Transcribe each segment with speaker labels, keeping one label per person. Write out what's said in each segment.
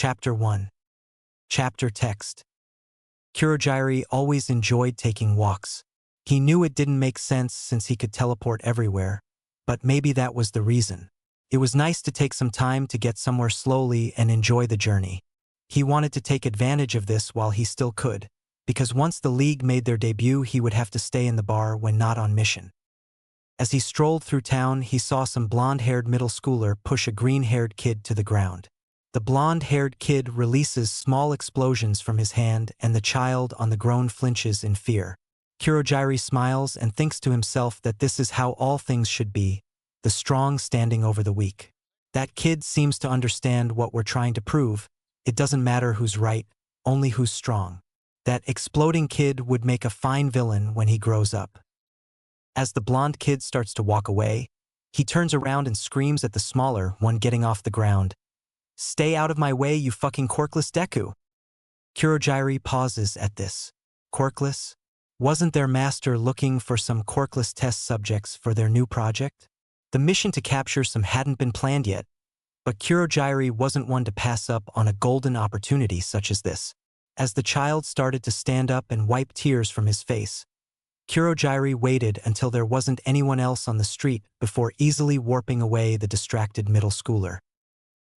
Speaker 1: Chapter 1. Chapter Text. Kurogiri always enjoyed taking walks. He knew it didn't make sense since he could teleport everywhere, but maybe that was the reason. It was nice to take some time to get somewhere slowly and enjoy the journey. He wanted to take advantage of this while he still could, because once the League made their debut he would have to stay in the bar when not on mission. As he strolled through town, he saw some blonde-haired middle schooler push a green-haired kid to the ground. The blonde-haired kid releases small explosions from his hand and the child on the ground flinches in fear. Kurogiri smiles and thinks to himself that this is how all things should be, the strong standing over the weak. That kid seems to understand what we're trying to prove. It doesn't matter who's right, only who's strong. That exploding kid would make a fine villain when he grows up. As the blonde kid starts to walk away, he turns around and screams at the smaller one getting off the ground. "Stay out of my way, you fucking quirkless Deku!" Kurogiri pauses at this. Quirkless? Wasn't their master looking for some quirkless test subjects for their new project? The mission to capture some hadn't been planned yet, but Kurogiri wasn't one to pass up on a golden opportunity such as this. As the child started to stand up and wipe tears from his face, Kurogiri waited until there wasn't anyone else on the street before easily warping away the distracted middle schooler.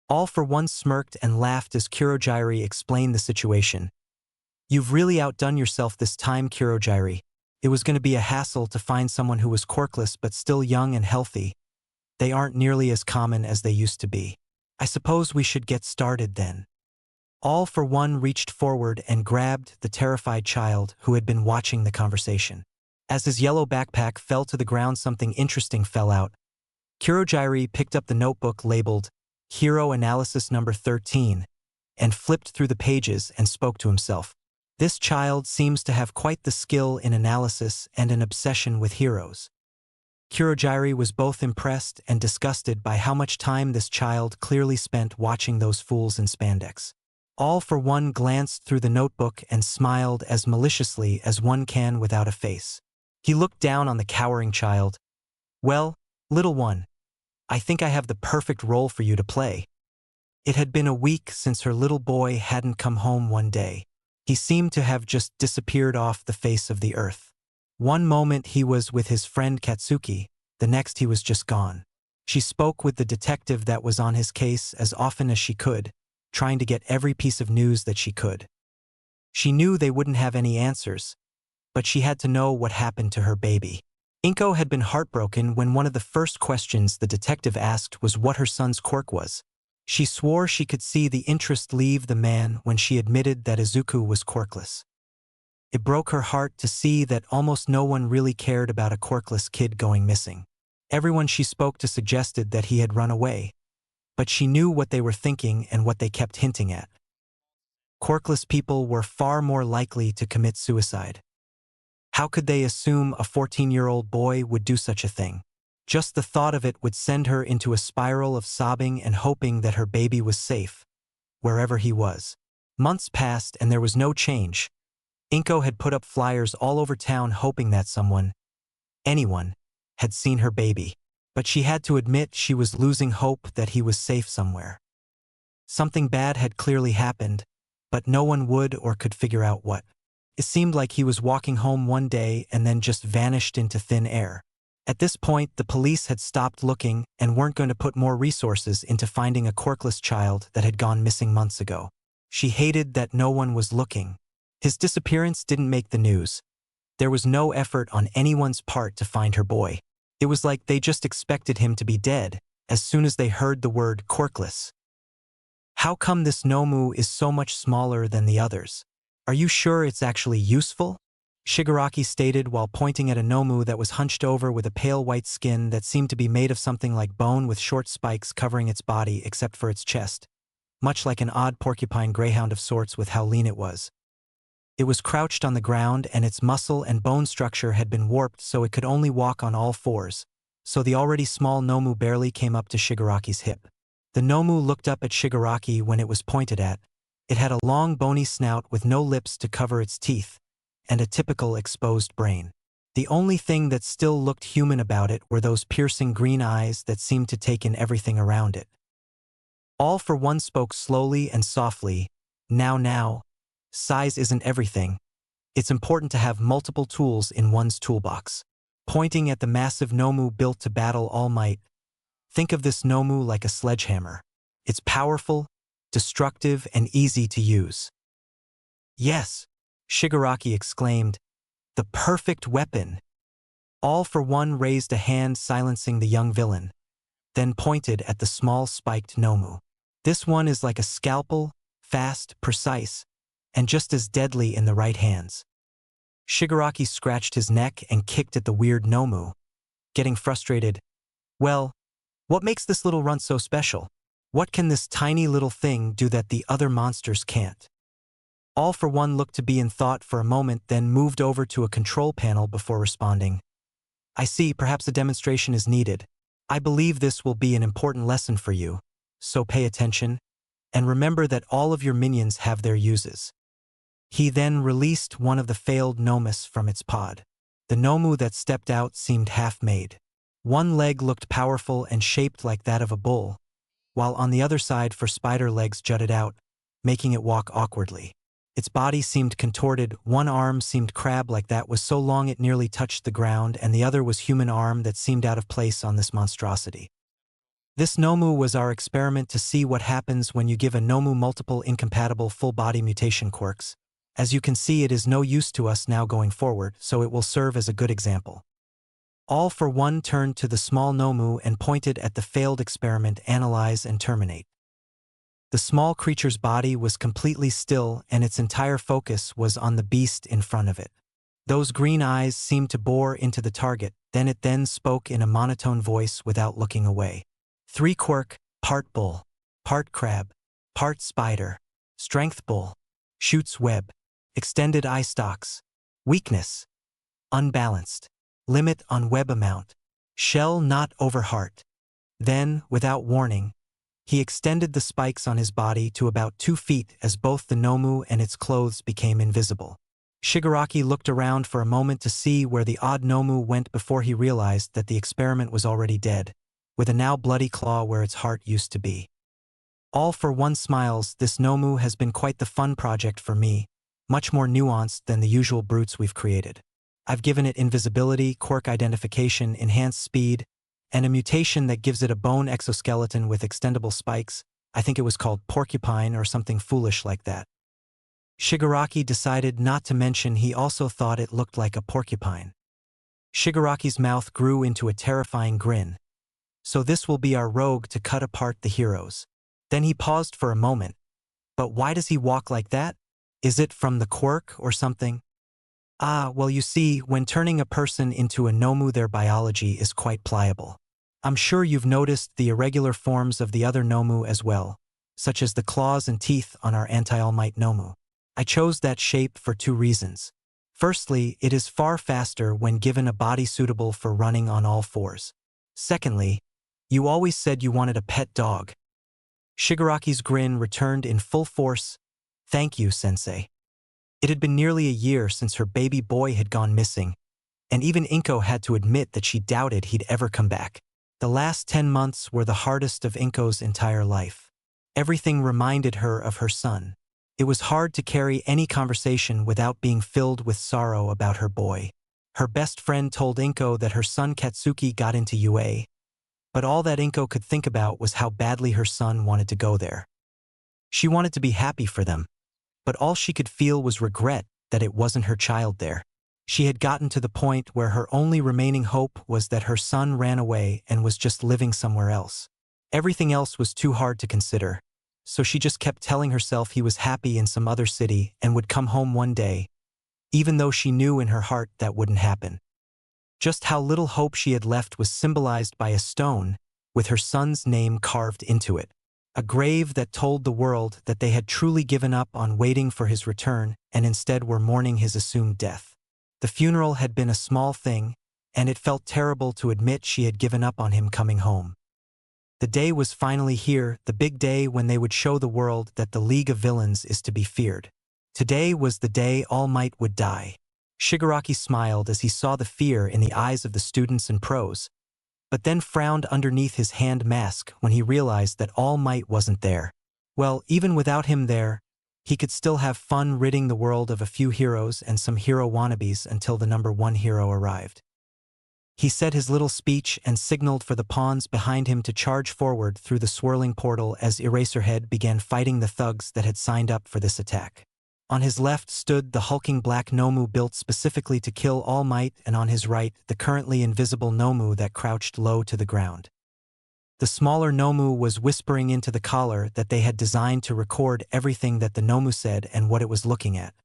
Speaker 1: All for one smirked and laughed as Kurogiri explained the situation. "You've really outdone yourself this time, Kurogiri. It was going to be a hassle to find someone who was quirkless but still young and healthy. They aren't nearly as common as they used to be. I suppose we should get started then." All for one reached forward and grabbed the terrified child who had been watching the conversation. As his yellow backpack fell to the ground, something interesting fell out. Kurogiri picked up the notebook labeled Hero Analysis Number 13 and flipped through the pages and spoke to himself. This child seems to have quite the skill in analysis and an obsession with heroes. Kurogiri was both impressed and disgusted by how much time this child clearly spent watching those fools in spandex. All for one glanced through the notebook and smiled as maliciously as one can without a face. He looked down on the cowering child. "Well, little one, I think I have the perfect role for you to play." It had been a week since her little boy hadn't come home one day. He seemed to have just disappeared off the face of the earth. One moment he was with his friend Katsuki, the next he was just gone. She spoke with the detective that was on his case as often as she could, trying to get every piece of news that she could. She knew they wouldn't have any answers, but she had to know what happened to her baby. Inko had been heartbroken when one of the first questions the detective asked was what her son's quirk was. She swore she could see the interest leave the man when she admitted that Izuku was quirkless. It broke her heart to see that almost no one really cared about a quirkless kid going missing. Everyone she spoke to suggested that he had run away, but she knew what they were thinking and what they kept hinting at. Quirkless people were far more likely to commit suicide. How could they assume a 14-year-old boy would do such a thing? Just the thought of it would send her into a spiral of sobbing and hoping that her baby was safe, wherever he was. Months passed and there was no change. Inko had put up flyers all over town hoping that someone, anyone, had seen her baby. But she had to admit she was losing hope that he was safe somewhere. Something bad had clearly happened, but no one would or could figure out what. It seemed like he was walking home one day and then just vanished into thin air. At this point, the police had stopped looking and weren't going to put more resources into finding a quirkless child that had gone missing months ago. She hated that no one was looking. His disappearance didn't make the news. There was no effort on anyone's part to find her boy. It was like they just expected him to be dead as soon as they heard the word quirkless. "How come this Nomu is so much smaller than the others? Are you sure it's actually useful?" Shigaraki stated while pointing at a Nomu that was hunched over with a pale white skin that seemed to be made of something like bone with short spikes covering its body except for its chest, much like an odd porcupine greyhound of sorts with how lean it was. It was crouched on the ground and its muscle and bone structure had been warped so it could only walk on all fours, so the already small Nomu barely came up to Shigaraki's hip. The Nomu looked up at Shigaraki when it was pointed at. It had a long bony snout with no lips to cover its teeth, and a typical exposed brain. The only thing that still looked human about it were those piercing green eyes that seemed to take in everything around it. All for One spoke slowly and softly. Now, size isn't everything. It's important to have multiple tools in one's toolbox. Pointing at the massive Nomu built to battle All Might, think of this Nomu like a sledgehammer. It's powerful, destructive, and easy to use. Yes, Shigaraki exclaimed, the perfect weapon. All for One raised a hand silencing the young villain, then pointed at the small spiked Nomu. This one is like a scalpel, fast, precise, and just as deadly in the right hands. Shigaraki scratched his neck and kicked at the weird Nomu, getting frustrated. Well, what makes this little runt so special? What can this tiny little thing do that the other monsters can't? All for One looked to be in thought for a moment, then moved over to a control panel before responding. I see, perhaps a demonstration is needed. I believe this will be an important lesson for you, so pay attention, and remember that all of your minions have their uses. He then released one of the failed Nomus from its pod. The Nomu that stepped out seemed half-made. One leg looked powerful and shaped like that of a bull, while on the other side four spider legs jutted out, making it walk awkwardly. Its body seemed contorted, one arm seemed crab-like that was so long it nearly touched the ground, and the other was human arm that seemed out of place on this monstrosity. This Nomu was our experiment to see what happens when you give a Nomu multiple incompatible full-body mutation quirks. As you can see, it is no use to us now going forward, so it will serve as a good example. All for One turned to the small Nomu and pointed at the failed experiment, analyze and terminate. The small creature's body was completely still and its entire focus was on the beast in front of it. Those green eyes seemed to bore into the target, then it spoke in a monotone voice without looking away. 3 Quirk, part bull, part crab, part spider, strength bull, shoots web, extended eye stalks, weakness, unbalanced, limit on web amount, shell not over heart. Then, without warning, he extended the spikes on his body to about 2 feet as both the Nomu and its clothes became invisible. Shigaraki looked around for a moment to see where the odd Nomu went before he realized that the experiment was already dead, with a now bloody claw where its heart used to be. All for One smiles, this Nomu has been quite the fun project for me, much more nuanced than the usual brutes we've created. I've given it invisibility, quirk identification, enhanced speed, and a mutation that gives it a bone exoskeleton with extendable spikes. I think it was called Porcupine or something foolish like that. Shigaraki decided not to mention he also thought it looked like a porcupine. Shigaraki's mouth grew into a terrifying grin. So this will be our rogue to cut apart the heroes. Then he paused for a moment. But why does he walk like that? Is it from the quirk or something? Well, you see, when turning a person into a Nomu, their biology is quite pliable. I'm sure you've noticed the irregular forms of the other Nomu as well, such as the claws and teeth on our Anti-All Might Nomu. I chose that shape for 2 reasons. Firstly, it is far faster when given a body suitable for running on all 4s. Secondly, you always said you wanted a pet dog. Shigaraki's grin returned in full force. Thank you, Sensei. It had been nearly a year since her baby boy had gone missing, and even Inko had to admit that she doubted he'd ever come back. The last 10 months were the hardest of Inko's entire life. Everything reminded her of her son. It was hard to carry any conversation without being filled with sorrow about her boy. Her best friend told Inko that her son Katsuki got into UA, but all that Inko could think about was how badly her son wanted to go there. She wanted to be happy for them, but all she could feel was regret that it wasn't her child there. She had gotten to the point where her only remaining hope was that her son ran away and was just living somewhere else. Everything else was too hard to consider, so she just kept telling herself he was happy in some other city and would come home one day, even though she knew in her heart that wouldn't happen. Just how little hope she had left was symbolized by a stone with her son's name carved into it. A grave that told the world that they had truly given up on waiting for his return and instead were mourning his assumed death. The funeral had been a small thing, and it felt terrible to admit she had given up on him coming home. The day was finally here, the big day when they would show the world that the League of Villains is to be feared. Today was the day All Might would die. Shigaraki smiled as he saw the fear in the eyes of the students and pros, but then frowned underneath his hand mask when he realized that All Might wasn't there. Well, even without him there, he could still have fun ridding the world of a few heroes and some hero wannabes until the number one hero arrived. He said his little speech and signaled for the pawns behind him to charge forward through the swirling portal as Eraserhead began fighting the thugs that had signed up for this attack. On his left stood the hulking black Nomu built specifically to kill All Might, and on his right the currently invisible Nomu that crouched low to the ground. The smaller Nomu was whispering into the collar that they had designed to record everything that the Nomu said and what it was looking at.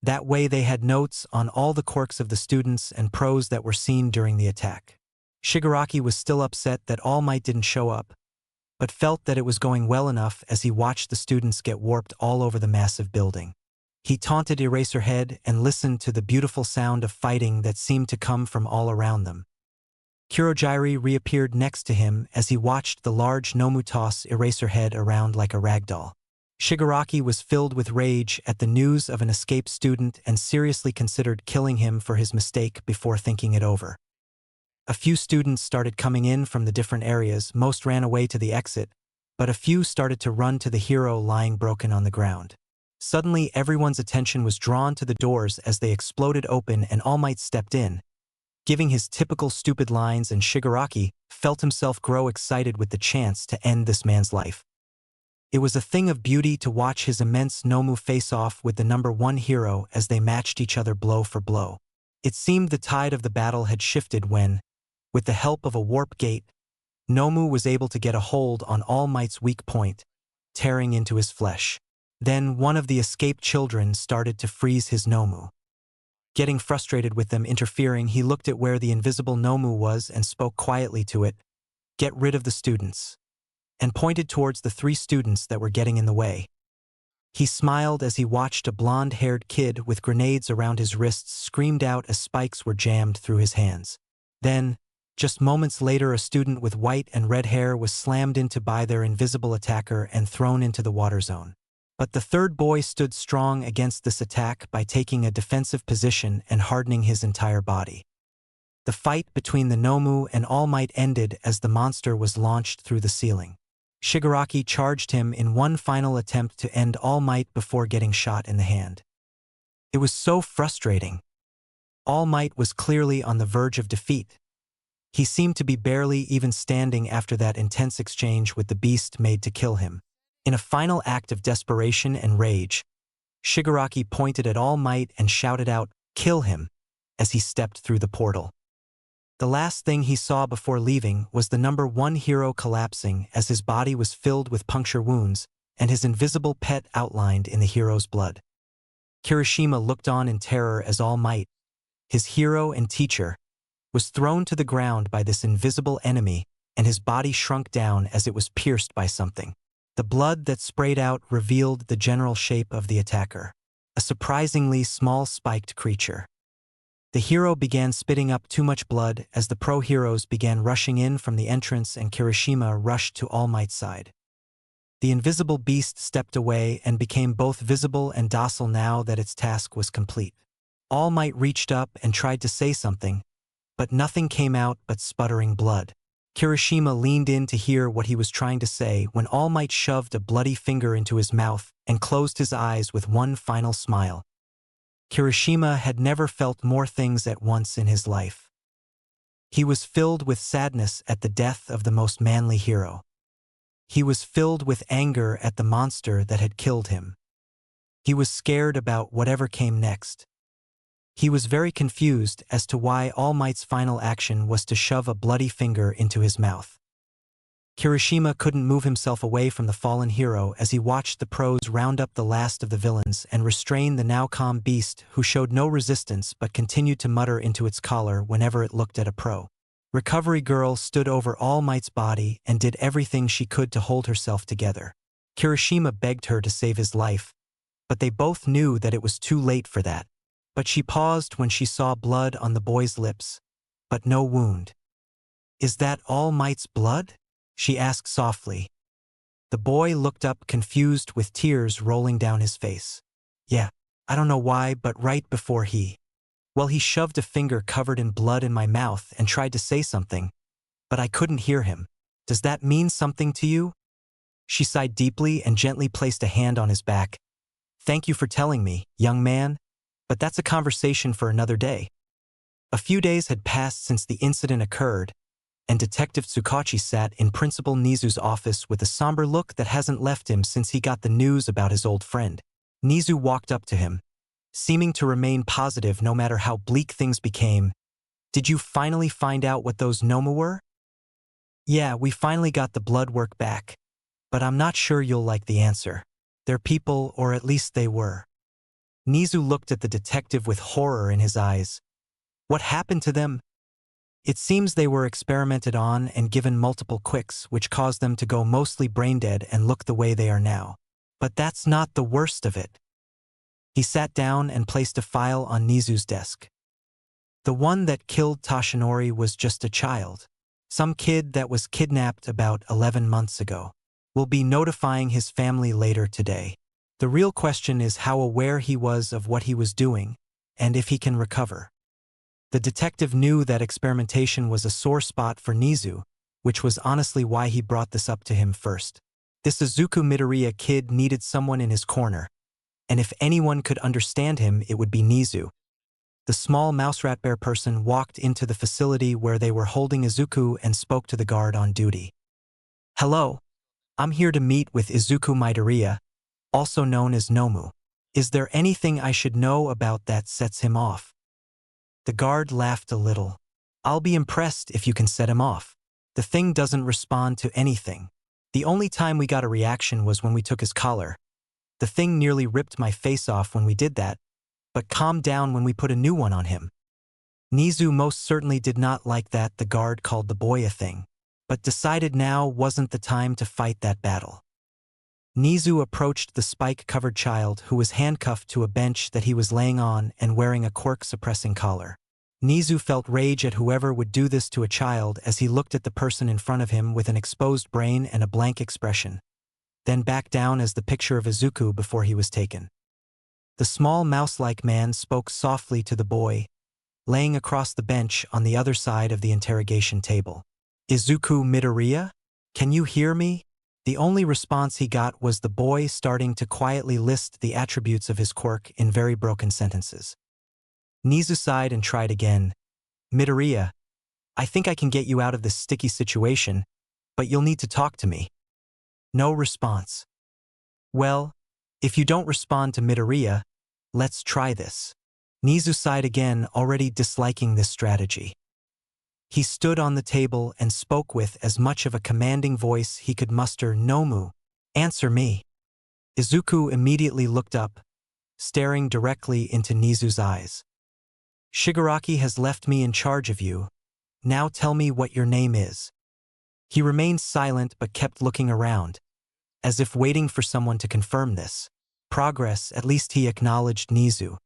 Speaker 1: That way they had notes on all the quirks of the students and pros that were seen during the attack. Shigaraki was still upset that All Might didn't show up, but felt that it was going well enough as he watched the students get warped all over the massive building. He taunted Eraserhead and listened to the beautiful sound of fighting that seemed to come from all around them. Kurogiri reappeared next to him as he watched the large Nomu toss Eraserhead around like a ragdoll. Shigaraki was filled with rage at the news of an escaped student and seriously considered killing him for his mistake before thinking it over. A few students started coming in from the different areas, most ran away to the exit, but a few started to run to the hero lying broken on the ground. Suddenly everyone's attention was drawn to the doors as they exploded open and All Might stepped in, giving his typical stupid lines, and Shigaraki felt himself grow excited with the chance to end this man's life. It was a thing of beauty to watch his immense Nomu face off with the number one hero as they matched each other blow for blow. It seemed the tide of the battle had shifted when, with the help of a warp gate, Nomu was able to get a hold on All Might's weak point, tearing into his flesh. Then one of the escaped children started to freeze his Nomu. Getting frustrated with them interfering, he looked at where the invisible Nomu was and spoke quietly to it, "Get rid of the students," and pointed towards the 3 students that were getting in the way. He smiled as he watched a blonde-haired kid with grenades around his wrists screamed out as spikes were jammed through his hands. Then, just moments later, a student with white and red hair was slammed into by their invisible attacker and thrown into the water zone. But the third boy stood strong against this attack by taking a defensive position and hardening his entire body. The fight between the Nomu and All Might ended as the monster was launched through the ceiling. Shigaraki charged him in one final attempt to end All Might before getting shot in the hand. It was so frustrating. All Might was clearly on the verge of defeat. He seemed to be barely even standing after that intense exchange with the beast made to kill him. In a final act of desperation and rage, Shigaraki pointed at All Might and shouted out, "Kill him," as he stepped through the portal. The last thing he saw before leaving was the number one hero collapsing as his body was filled with puncture wounds and his invisible pet outlined in the hero's blood. Kirishima looked on in terror as All Might, his hero and teacher, was thrown to the ground by this invisible enemy, and his body shrunk down as it was pierced by something. The blood that sprayed out revealed the general shape of the attacker, a surprisingly small spiked creature. The hero began spitting up too much blood as the pro-heroes began rushing in from the entrance and Kirishima rushed to All Might's side. The invisible beast stepped away and became both visible and docile now that its task was complete. All Might reached up and tried to say something, but nothing came out but sputtering blood. Kirishima leaned in to hear what he was trying to say when All Might shoved a bloody finger into his mouth and closed his eyes with one final smile. Kirishima had never felt more things at once in his life. He was filled with sadness at the death of the most manly hero. He was filled with anger at the monster that had killed him. He was scared about whatever came next. He was very confused as to why All Might's final action was to shove a bloody finger into his mouth. Kirishima couldn't move himself away from the fallen hero as he watched the pros round up the last of the villains and restrain the now calm beast who showed no resistance but continued to mutter into its collar whenever it looked at a pro. Recovery Girl stood over All Might's body and did everything she could to hold herself together. Kirishima begged her to save his life, but they both knew that it was too late for that. But she paused when she saw blood on the boy's lips, but no wound. "Is that All Might's blood?" she asked softly. The boy looked up confused with tears rolling down his face. "Yeah, I don't know why, but right before he shoved a finger covered in blood in my mouth and tried to say something, but I couldn't hear him. Does that mean something to you? She sighed deeply and gently placed a hand on his back. Thank you for telling me, young man, but that's a conversation for another day. A few days had passed since the incident occurred, and Detective Tsukachi sat in Principal Nizu's office with a somber look that hasn't left him since he got the news about his old friend. Nizu walked up to him, seeming to remain positive no matter how bleak things became. Did you finally find out what those Nomu were? Yeah, we finally got the blood work back, but I'm not sure you'll like the answer. They're people, or at least they were. Nizu looked at the detective with horror in his eyes. What happened to them? It seems they were experimented on and given multiple quicks, which caused them to go mostly brain-dead and look the way they are now. But that's not the worst of it. He sat down and placed a file on Nizu's desk. The one that killed Toshinori was just a child. Some kid that was kidnapped about 11 months ago. We'll be notifying his family later today. The real question is how aware he was of what he was doing, and if he can recover. The detective knew that experimentation was a sore spot for Nizu, which was honestly why he brought this up to him first. This Izuku Midoriya kid needed someone in his corner, and if anyone could understand him, it would be Nizu. The small mouse rat bear person walked into the facility where they were holding Izuku and spoke to the guard on duty. Hello, I'm here to meet with Izuku Midoriya, also known as Nomu. Is there anything I should know about that sets him off? The guard laughed a little. I'll be impressed if you can set him off. The thing doesn't respond to anything. The only time we got a reaction was when we took his collar. The thing nearly ripped my face off when we did that, but calmed down when we put a new one on him. Nizu most certainly did not like that the guard called the boy a thing, but decided now wasn't the time to fight that battle. Nizu approached the spike-covered child who was handcuffed to a bench that he was laying on and wearing a quirk-suppressing collar. Nizu felt rage at whoever would do this to a child as he looked at the person in front of him with an exposed brain and a blank expression, then backed down as the picture of Izuku before he was taken. The small mouse-like man spoke softly to the boy, laying across the bench on the other side of the interrogation table. Izuku Midoriya? Can you hear me? The only response he got was the boy starting to quietly list the attributes of his quirk in very broken sentences. Nizu sighed and tried again. Midoriya, I think I can get you out of this sticky situation, but you'll need to talk to me. No response. Well, if you don't respond to Midoriya, let's try this. Nizu sighed again, already disliking this strategy. He stood on the table and spoke with as much of a commanding voice he could muster. Nomu, answer me. Izuku immediately looked up, staring directly into Nizu's eyes. Shigaraki has left me in charge of you. Now tell me what your name is. He remained silent but kept looking around, as if waiting for someone to confirm this. Progress, at least he acknowledged Nizu.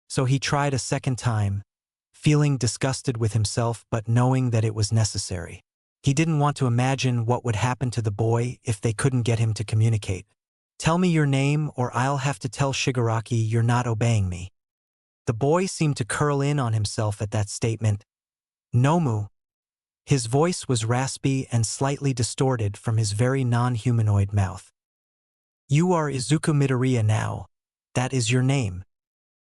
Speaker 1: So he tried a second time, feeling disgusted with himself but knowing that it was necessary. He didn't want to imagine what would happen to the boy if they couldn't get him to communicate. Tell me your name or I'll have to tell Shigaraki you're not obeying me. The boy seemed to curl in on himself at that statement. Nomu. His voice was raspy and slightly distorted from his very non-humanoid mouth. You are Izuku Midoriya now. That is your name.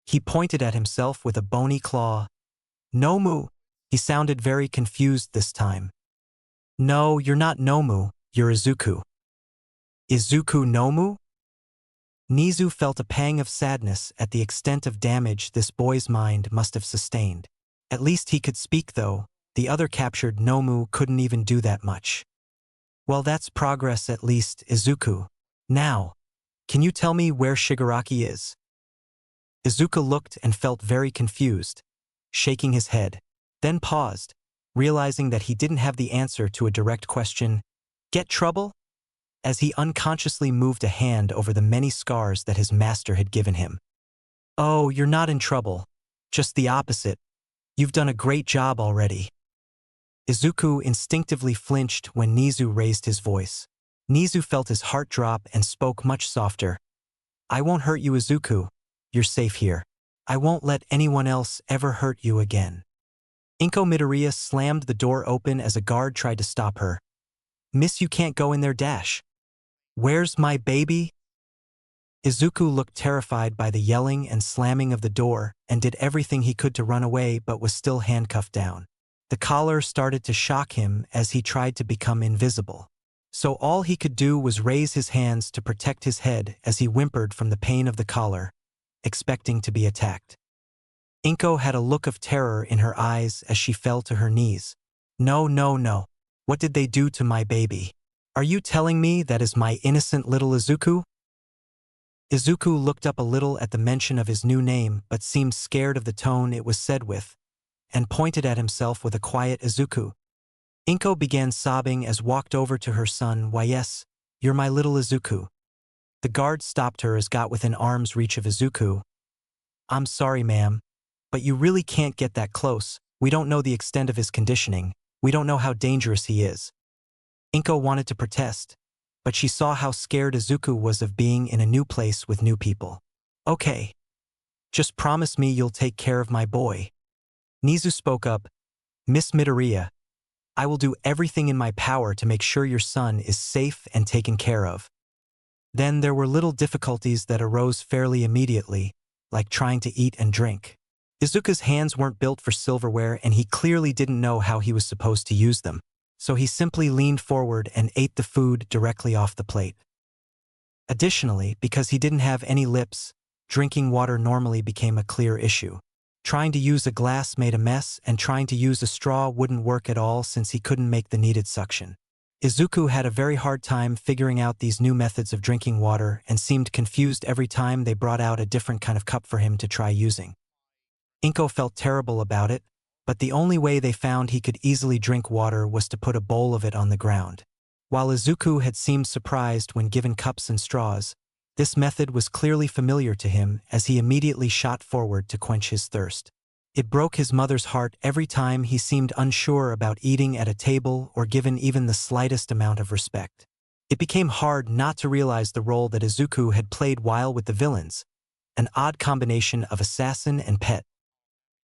Speaker 1: He pointed at himself with a bony claw. Nomu. He sounded very confused this time. No, you're not Nomu, you're Izuku. Izuku Nomu? Nizu felt a pang of sadness at the extent of damage this boy's mind must have sustained. At least he could speak though, the other captured Nomu couldn't even do that much. Well, that's progress at least, Izuku. Now, can you tell me where Shigaraki is? Izuku looked and felt very confused, shaking his head, then paused, realizing that he didn't have the answer to a direct question. Get trouble? As he unconsciously moved a hand over the many scars that his master had given him. Oh, you're not in trouble. Just the opposite. You've done a great job already. Izuku instinctively flinched when Nizu raised his voice. Nizu felt his heart drop and spoke much softer. I won't hurt you, Izuku. You're safe here. I won't let anyone else ever hurt you again. Inko Midoriya slammed the door open as a guard tried to stop her. "Miss, you can't go in there, dash. Where's my baby?" Izuku looked terrified by the yelling and slamming of the door and did everything he could to run away but was still handcuffed down. The collar started to shock him as he tried to become invisible. So all he could do was raise his hands to protect his head as he whimpered from the pain of the collar, expecting to be attacked. Inko had a look of terror in her eyes as she fell to her knees. "No, no, no. What did they do to my baby? Are you telling me that is my innocent little Izuku?" Izuku looked up a little at the mention of his new name but seemed scared of the tone it was said with, and pointed at himself with a quiet "Izuku." Inko began sobbing as walked over to her son. "Why yes, you're my little Izuku." The guard stopped her as got within arm's reach of Izuku. "I'm sorry, ma'am, but you really can't get that close. We don't know the extent of his conditioning. We don't know how dangerous he is." Inko wanted to protest, but she saw how scared Izuku was of being in a new place with new people. "Okay. Just promise me you'll take care of my boy." Nizu spoke up. "Miss Midoriya, I will do everything in my power to make sure your son is safe and taken care of." Then there were little difficulties that arose fairly immediately, like trying to eat and drink. Izuku's hands weren't built for silverware and he clearly didn't know how he was supposed to use them, so he simply leaned forward and ate the food directly off the plate. Additionally, because he didn't have any lips, drinking water normally became a clear issue. Trying to use a glass made a mess, and trying to use a straw wouldn't work at all since he couldn't make the needed suction. Izuku had a very hard time figuring out these new methods of drinking water and seemed confused every time they brought out a different kind of cup for him to try using. Inko felt terrible about it, but the only way they found he could easily drink water was to put a bowl of it on the ground. While Izuku had seemed surprised when given cups and straws, this method was clearly familiar to him as he immediately shot forward to quench his thirst. It broke his mother's heart every time he seemed unsure about eating at a table or given even the slightest amount of respect. It became hard not to realize the role that Izuku had played while with the villains, an odd combination of assassin and pet.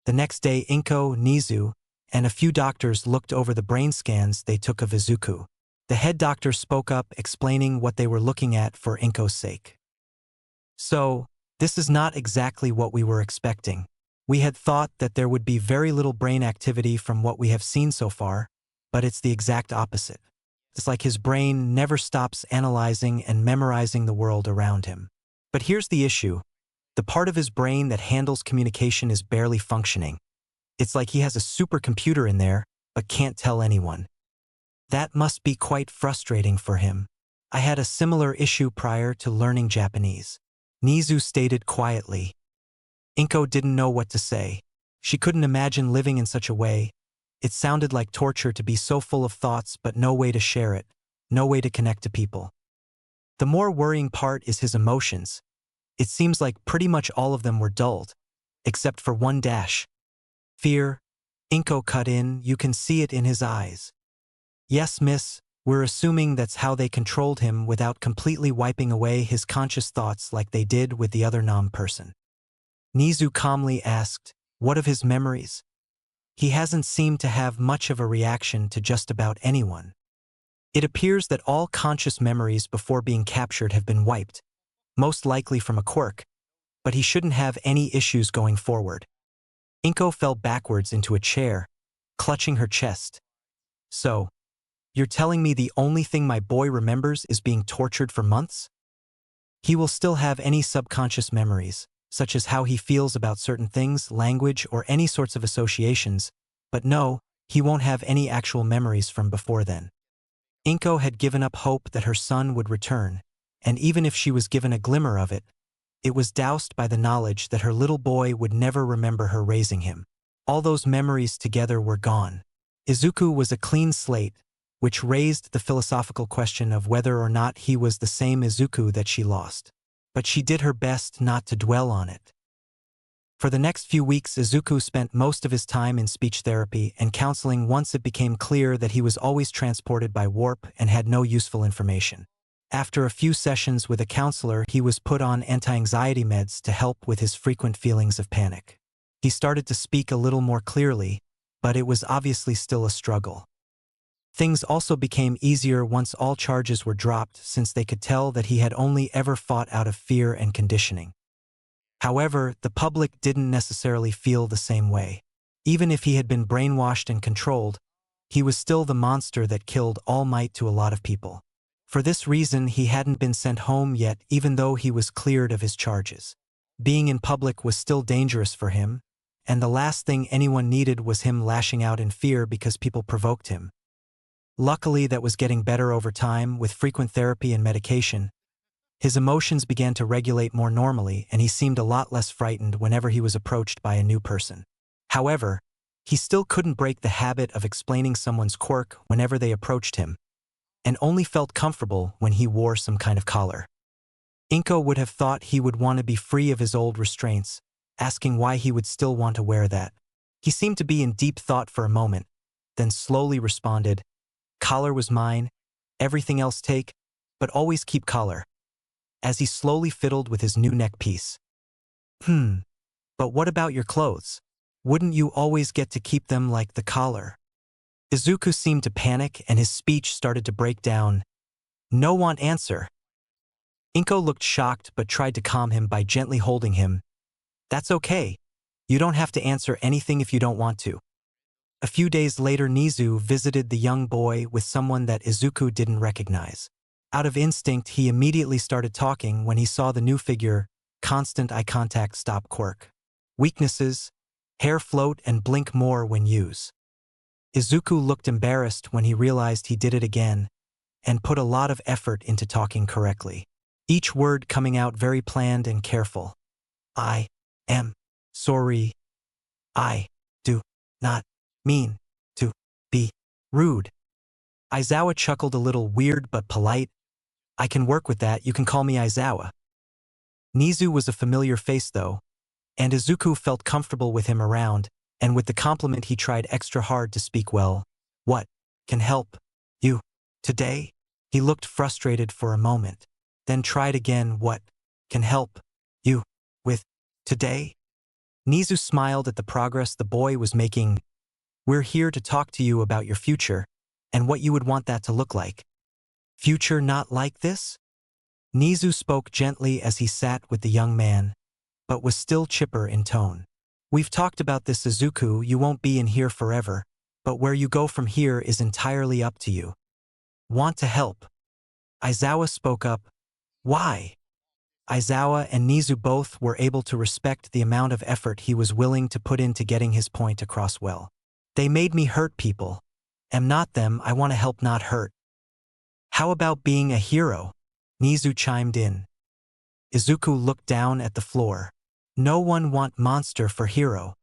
Speaker 1: The next day, Inko, Nizu, and a few doctors looked over the brain scans they took of Izuku. The head doctor spoke up, explaining what they were looking at for Inko's sake. "So, this is not exactly what we were expecting. We had thought that there would be very little brain activity from what we have seen so far, but it's the exact opposite. It's like his brain never stops analyzing and memorizing the world around him. But here's the issue. The part of his brain that handles communication is barely functioning. It's like he has a supercomputer in there, but can't tell anyone. That must be quite frustrating for him. I had a similar issue prior to learning Japanese," Nizu stated quietly. Inko didn't know what to say. She couldn't imagine living in such a way. It sounded like torture to be so full of thoughts but no way to share it, no way to connect to people. The more worrying part is his emotions. It seems like pretty much all of them were dulled, except for one dash. "Fear." Inko cut in, "You can see it in his eyes." "Yes, miss, we're assuming that's how they controlled him without completely wiping away his conscious thoughts like they did with the other person." Nizu calmly asked, "What of his memories?" "He hasn't seemed to have much of a reaction to just about anyone. It appears that all conscious memories before being captured have been wiped, most likely from a quirk, but he shouldn't have any issues going forward." Inko fell backwards into a chair, clutching her chest. "So, you're telling me the only thing my boy remembers is being tortured for months? He will still have any subconscious memories, such as how he feels about certain things, language, or any sorts of associations, but no, he won't have any actual memories from before then." Inko had given up hope that her son would return, and even if she was given a glimmer of it, it was doused by the knowledge that her little boy would never remember her raising him. All those memories together were gone. Izuku was a clean slate, which raised the philosophical question of whether or not he was the same Izuku that she lost. But she did her best not to dwell on it. For the next few weeks, Izuku spent most of his time in speech therapy and counseling once it became clear that he was always transported by warp and had no useful information. After a few sessions with a counselor, he was put on anti-anxiety meds to help with his frequent feelings of panic. He started to speak a little more clearly, but it was obviously still a struggle. Things also became easier once all charges were dropped since they could tell that he had only ever fought out of fear and conditioning. However, the public didn't necessarily feel the same way. Even if he had been brainwashed and controlled, he was still the monster that killed All Might to a lot of people. For this reason, he hadn't been sent home yet, even though he was cleared of his charges. Being in public was still dangerous for him, and the last thing anyone needed was him lashing out in fear because people provoked him. Luckily, that was getting better over time with frequent therapy and medication. His emotions began to regulate more normally, and he seemed a lot less frightened whenever he was approached by a new person. However, he still couldn't break the habit of explaining someone's quirk whenever they approached him, and only felt comfortable when he wore some kind of collar. Inko would have thought he would want to be free of his old restraints, asking why he would still want to wear that. He seemed to be in deep thought for a moment, then slowly responded, "Collar was mine, everything else take, but always keep collar," as he slowly fiddled with his new neck piece. But what about your clothes? Wouldn't you always get to keep them like the collar?" Izuku seemed to panic and his speech started to break down. "No one answer." Inko looked shocked but tried to calm him by gently holding him. "That's okay. You don't have to answer anything if you don't want to." A few days later, Nizu visited the young boy with someone that Izuku didn't recognize. Out of instinct, he immediately started talking when he saw the new figure, constant eye contact stop Quirk. Weaknesses: hair float and blink more when use. Izuku looked embarrassed when he realized he did it again, and put a lot of effort into talking correctly. Each word coming out very planned and careful. "I am sorry. I do not mean to be rude." Aizawa chuckled a little, weird but polite. "I can work with that, you can call me Aizawa." Nizu was a familiar face though, and Izuku felt comfortable with him around, and with the compliment he tried extra hard to speak well. "What can help you today?" He looked frustrated for a moment, then tried again. "What can help you with today?" Nizu smiled at the progress the boy was making. "We're here to talk to you about your future, and what you would want that to look like." "Future not like this?" Nizu spoke gently as he sat with the young man, but was still chipper in tone. "We've talked about this, Izuku. You won't be in here forever, but where you go from here is entirely up to you." "Want to help?" Aizawa spoke up. "Why?" Aizawa and Nizu both were able to respect the amount of effort he was willing to put into getting his point across well. "They made me hurt people. Am not them, I want to help not hurt." "How about being a hero?" Nizu chimed in. Izuku looked down at the floor. "No one want monster for hero."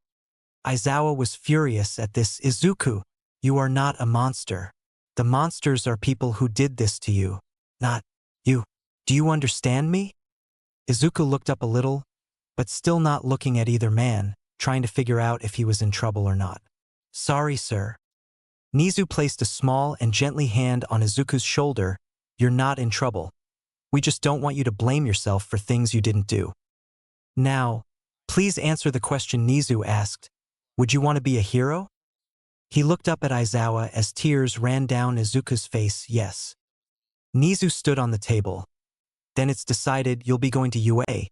Speaker 1: Aizawa was furious at this. "Izuku, you are not a monster. The monsters are people who did this to you, not you. Do you understand me?" Izuku looked up a little, but still not looking at either man, trying to figure out if he was in trouble or not. "Sorry, sir." Nizu placed a small and gently hand on Izuku's shoulder. "You're not in trouble. We just don't want you to blame yourself for things you didn't do. Now, please answer the question," Nizu asked. "Would you want to be a hero?" He looked up at Aizawa as tears ran down Izuku's face. "Yes." Nizu stood on the table. "Then it's decided, you'll be going to UA.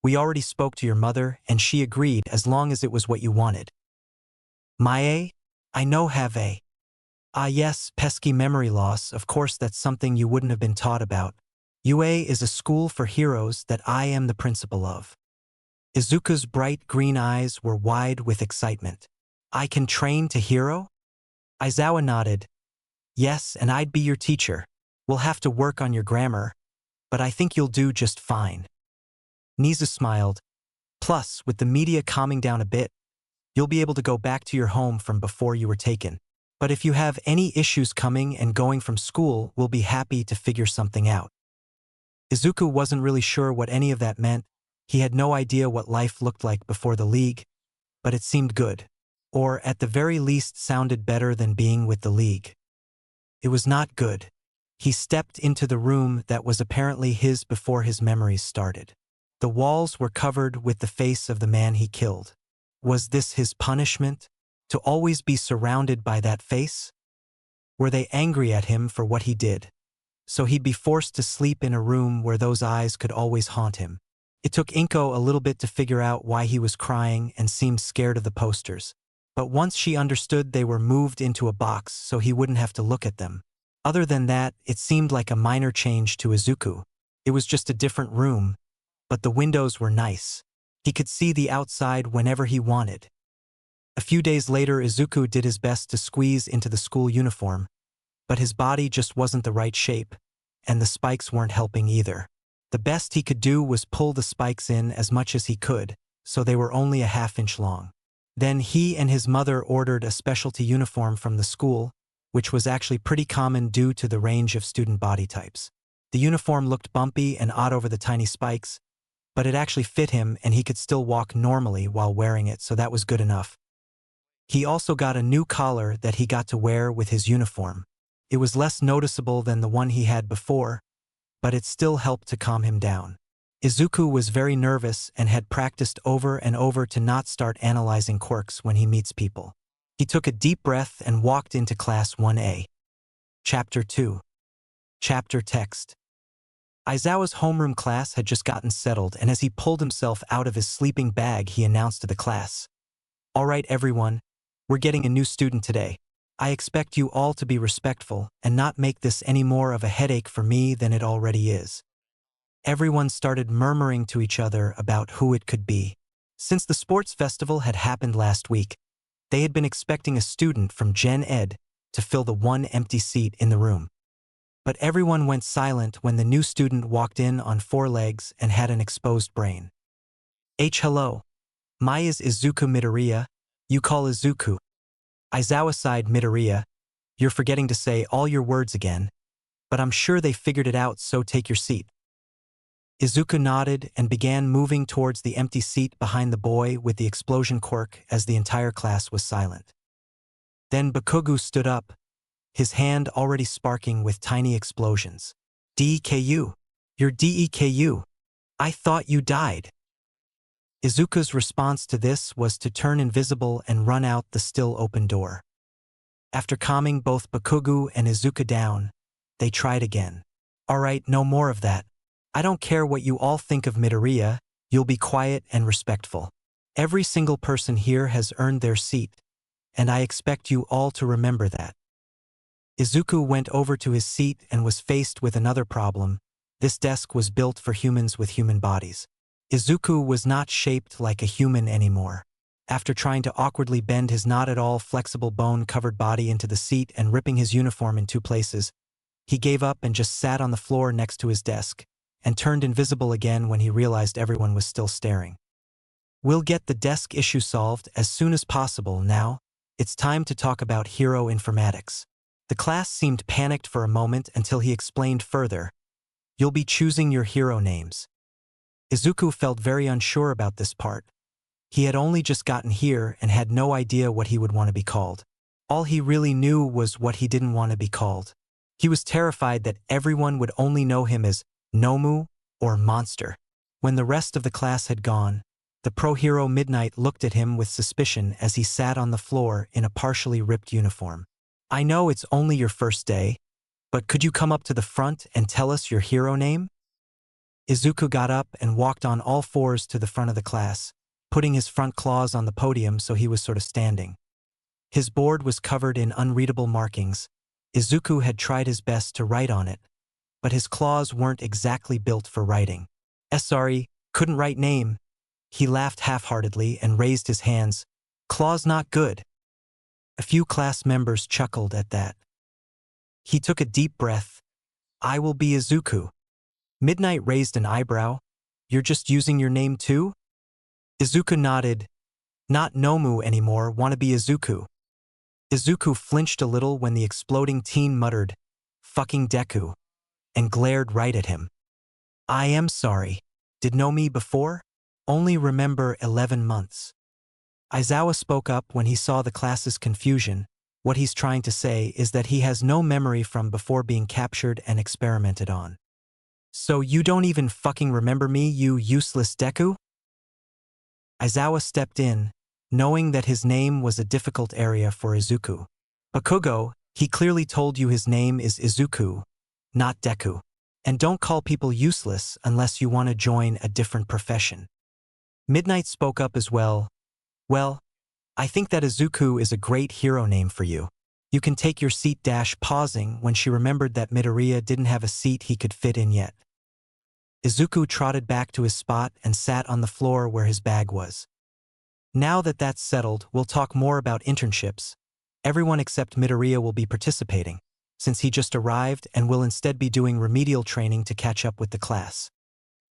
Speaker 1: We already spoke to your mother and she agreed as long as it was what you wanted." "Mae? I know have a." "Ah yes, pesky memory loss, of course that's something you wouldn't have been taught about. UA is a school for heroes that I am the principal of." Izuku's bright green eyes were wide with excitement. "I can train to hero?" Aizawa nodded. "Yes, and I'd be your teacher. We'll have to work on your grammar, but I think you'll do just fine." Nizu smiled. "Plus, with the media calming down a bit, you'll be able to go back to your home from before you were taken. But if you have any issues coming and going from school, we'll be happy to figure something out." Izuku wasn't really sure what any of that meant. He had no idea what life looked like before the league, but it seemed good. Or, at the very least, sounded better than being with the league. It was not good. He stepped into the room that was apparently his before his memories started. The walls were covered with the face of the man he killed. Was this his punishment? To always be surrounded by that face? Were they angry at him for what he did? So he'd be forced to sleep in a room where those eyes could always haunt him. It took Inko a little bit to figure out why he was crying and seemed scared of the posters. But once she understood they were moved into a box so he wouldn't have to look at them. Other than that, it seemed like a minor change to Izuku. It was just a different room, but the windows were nice. He could see the outside whenever he wanted. A few days later, Izuku did his best to squeeze into the school uniform, but his body just wasn't the right shape, and the spikes weren't helping either. The best he could do was pull the spikes in as much as he could, so they were only a half-inch long. Then he and his mother ordered a specialty uniform from the school, which was actually pretty common due to the range of student body types. The uniform looked bumpy and odd over the tiny spikes, but it actually fit him and he could still walk normally while wearing it, so that was good enough. He also got a new collar that he got to wear with his uniform. It was less noticeable than the one he had before, but it still helped to calm him down. Izuku was very nervous and had practiced over and over to not start analyzing quirks when he meets people. He took a deep breath and walked into Class 1A. Chapter 2. Chapter Text. Aizawa's homeroom class had just gotten settled, and as he pulled himself out of his sleeping bag, he announced to the class, "All right, everyone, we're getting a new student today. I expect you all to be respectful and not make this any more of a headache for me than it already is." Everyone started murmuring to each other about who it could be. Since the sports festival had happened last week, they had been expecting a student from Gen Ed to fill the one empty seat in the room. But everyone went silent when the new student walked in on 4 legs and had an exposed brain. Hello. My is Izuku Midoriya. You call Izuku. Aizawa sighed. Midoriya, you're forgetting to say all your words again, but I'm sure they figured it out, so take your seat. Izuku nodded and began moving towards the empty seat behind the boy with the explosion quirk as the entire class was silent. Then Bakugo stood up, his hand already sparking with tiny explosions. Deku. You're Deku. I thought you died. Izuku's response to this was to turn invisible and run out the still open door. After calming both Bakugo and Izuku down, they tried again. All right, no more of that. I don't care what you all think of Midoriya, you'll be quiet and respectful. Every single person here has earned their seat, and I expect you all to remember that. Izuku went over to his seat and was faced with another problem. This desk was built for humans with human bodies. Izuku was not shaped like a human anymore. After trying to awkwardly bend his not at all flexible bone-covered body into the seat and ripping his uniform in 2 places, he gave up and just sat on the floor next to his desk, and turned invisible again when he realized everyone was still staring. We'll get the desk issue solved as soon as possible. Now, it's time to talk about hero informatics. The class seemed panicked for a moment until he explained further. You'll be choosing your hero names. Izuku felt very unsure about this part. He had only just gotten here and had no idea what he would want to be called. All he really knew was what he didn't want to be called. He was terrified that everyone would only know him as Nomu or Monster. When the rest of the class had gone, the pro-hero Midnight looked at him with suspicion as he sat on the floor in a partially ripped uniform. I know it's only your first day, but could you come up to the front and tell us your hero name? Izuku got up and walked on all 4s to the front of the class, putting his front claws on the podium so he was sort of standing. His board was covered in unreadable markings. Izuku had tried his best to write on it, but his claws weren't exactly built for writing. Sorry, couldn't write name. He laughed half-heartedly and raised his hands. Claws not good. A few class members chuckled at that. He took a deep breath. I will be Izuku. Midnight raised an eyebrow. You're just using your name too? Izuku nodded. Not Nomu anymore, wanna be Izuku. Izuku flinched a little when the exploding teen muttered, "Fucking Deku," and glared right at him. I am sorry. Did know me before? Only remember 11 months. Aizawa spoke up when he saw the class's confusion. What he's trying to say is that he has no memory from before being captured and experimented on. So you don't even fucking remember me, you useless Deku? Aizawa stepped in, knowing that his name was a difficult area for Izuku. Bakugo, he clearly told you his name is Izuku, not Deku. And don't call people useless unless you want to join a different profession. Midnight spoke up as well. Well, I think that Izuku is a great hero name for you. You can take your seat. Pausing when she remembered that Midoriya didn't have a seat he could fit in yet. Izuku trotted back to his spot and sat on the floor where his bag was. Now that that's settled, we'll talk more about internships. Everyone except Midoriya will be participating, since he just arrived and will instead be doing remedial training to catch up with the class.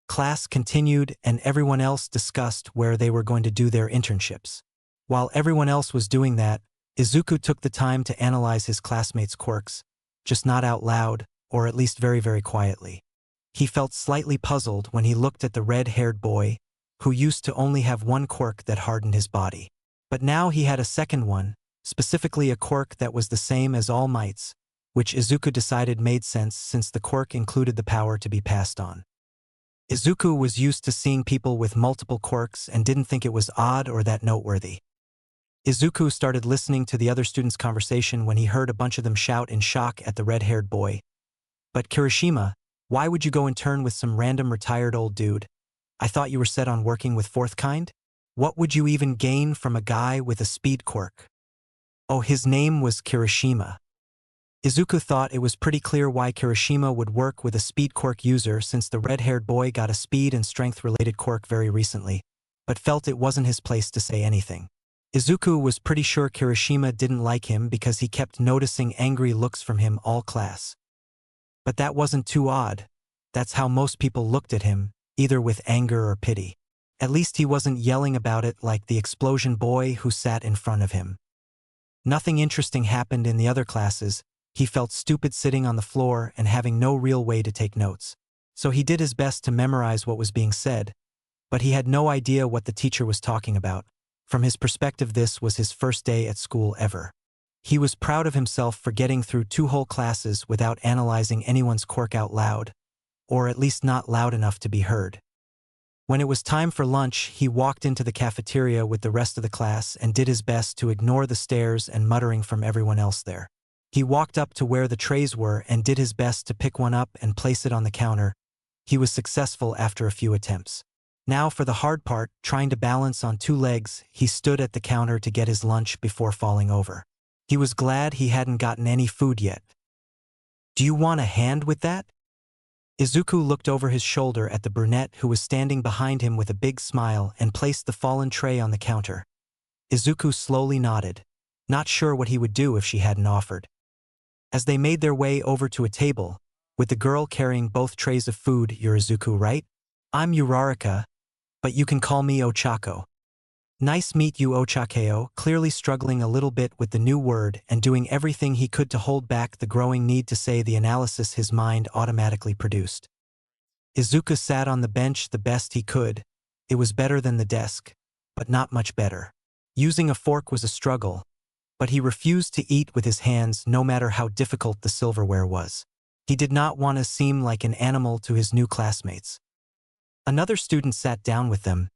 Speaker 1: Class continued and everyone else discussed where they were going to do their internships. While everyone else was doing that, Izuku took the time to analyze his classmates' quirks, just not out loud, or at least very, very quietly. He felt slightly puzzled when he looked at the red-haired boy, who used to only have one quirk that hardened his body. But now he had a second one, specifically a quirk that was the same as All Might's, which Izuku decided made sense since the quirk included the power to be passed on. Izuku was used to seeing people with multiple quirks and didn't think it was odd or that noteworthy. Izuku started listening to the other students' conversation when he heard a bunch of them shout in shock at the red-haired boy. But Kirishima, why would you go intern with some random retired old dude? I thought you were set on working with fourth kind? What would you even gain from a guy with a speed quirk? Oh, his name was Kirishima. Izuku thought it was pretty clear why Kirishima would work with a speed quirk user since the red-haired boy got a speed and strength-related quirk very recently, but felt it wasn't his place to say anything. Izuku was pretty sure Kirishima didn't like him because he kept noticing angry looks from him all class. But that wasn't too odd. That's how most people looked at him, either with anger or pity. At least he wasn't yelling about it like the explosion boy who sat in front of him. Nothing interesting happened in the other classes. He felt stupid sitting on the floor and having no real way to take notes. So he did his best to memorize what was being said, but he had no idea what the teacher was talking about. From his perspective, this was his first day at school ever. He was proud of himself for getting through 2 whole classes without analyzing anyone's quirk out loud, or at least not loud enough to be heard. When it was time for lunch, he walked into the cafeteria with the rest of the class and did his best to ignore the stares and muttering from everyone else there. He walked up to where the trays were and did his best to pick one up and place it on the counter. He was successful after a few attempts. Now for the hard part, trying to balance on 2 legs, he stood at the counter to get his lunch before falling over. He was glad he hadn't gotten any food yet. Do you want a hand with that? Izuku looked over his shoulder at the brunette who was standing behind him with a big smile and placed the fallen tray on the counter. Izuku slowly nodded, not sure what he would do if she hadn't offered. As they made their way over to a table, with the girl carrying both trays of food, "You're Izuku, right? I'm Uraraka, but you can call me Ochako." "Nice meet you, Ochakeo," clearly struggling a little bit with the new word and doing everything he could to hold back the growing need to say the analysis his mind automatically produced. Izuku sat on the bench the best he could. It was better than the desk, but not much better. Using a fork was a struggle, but he refused to eat with his hands no matter how difficult the silverware was. He did not want to seem like an animal to his new classmates. Another student sat down with them.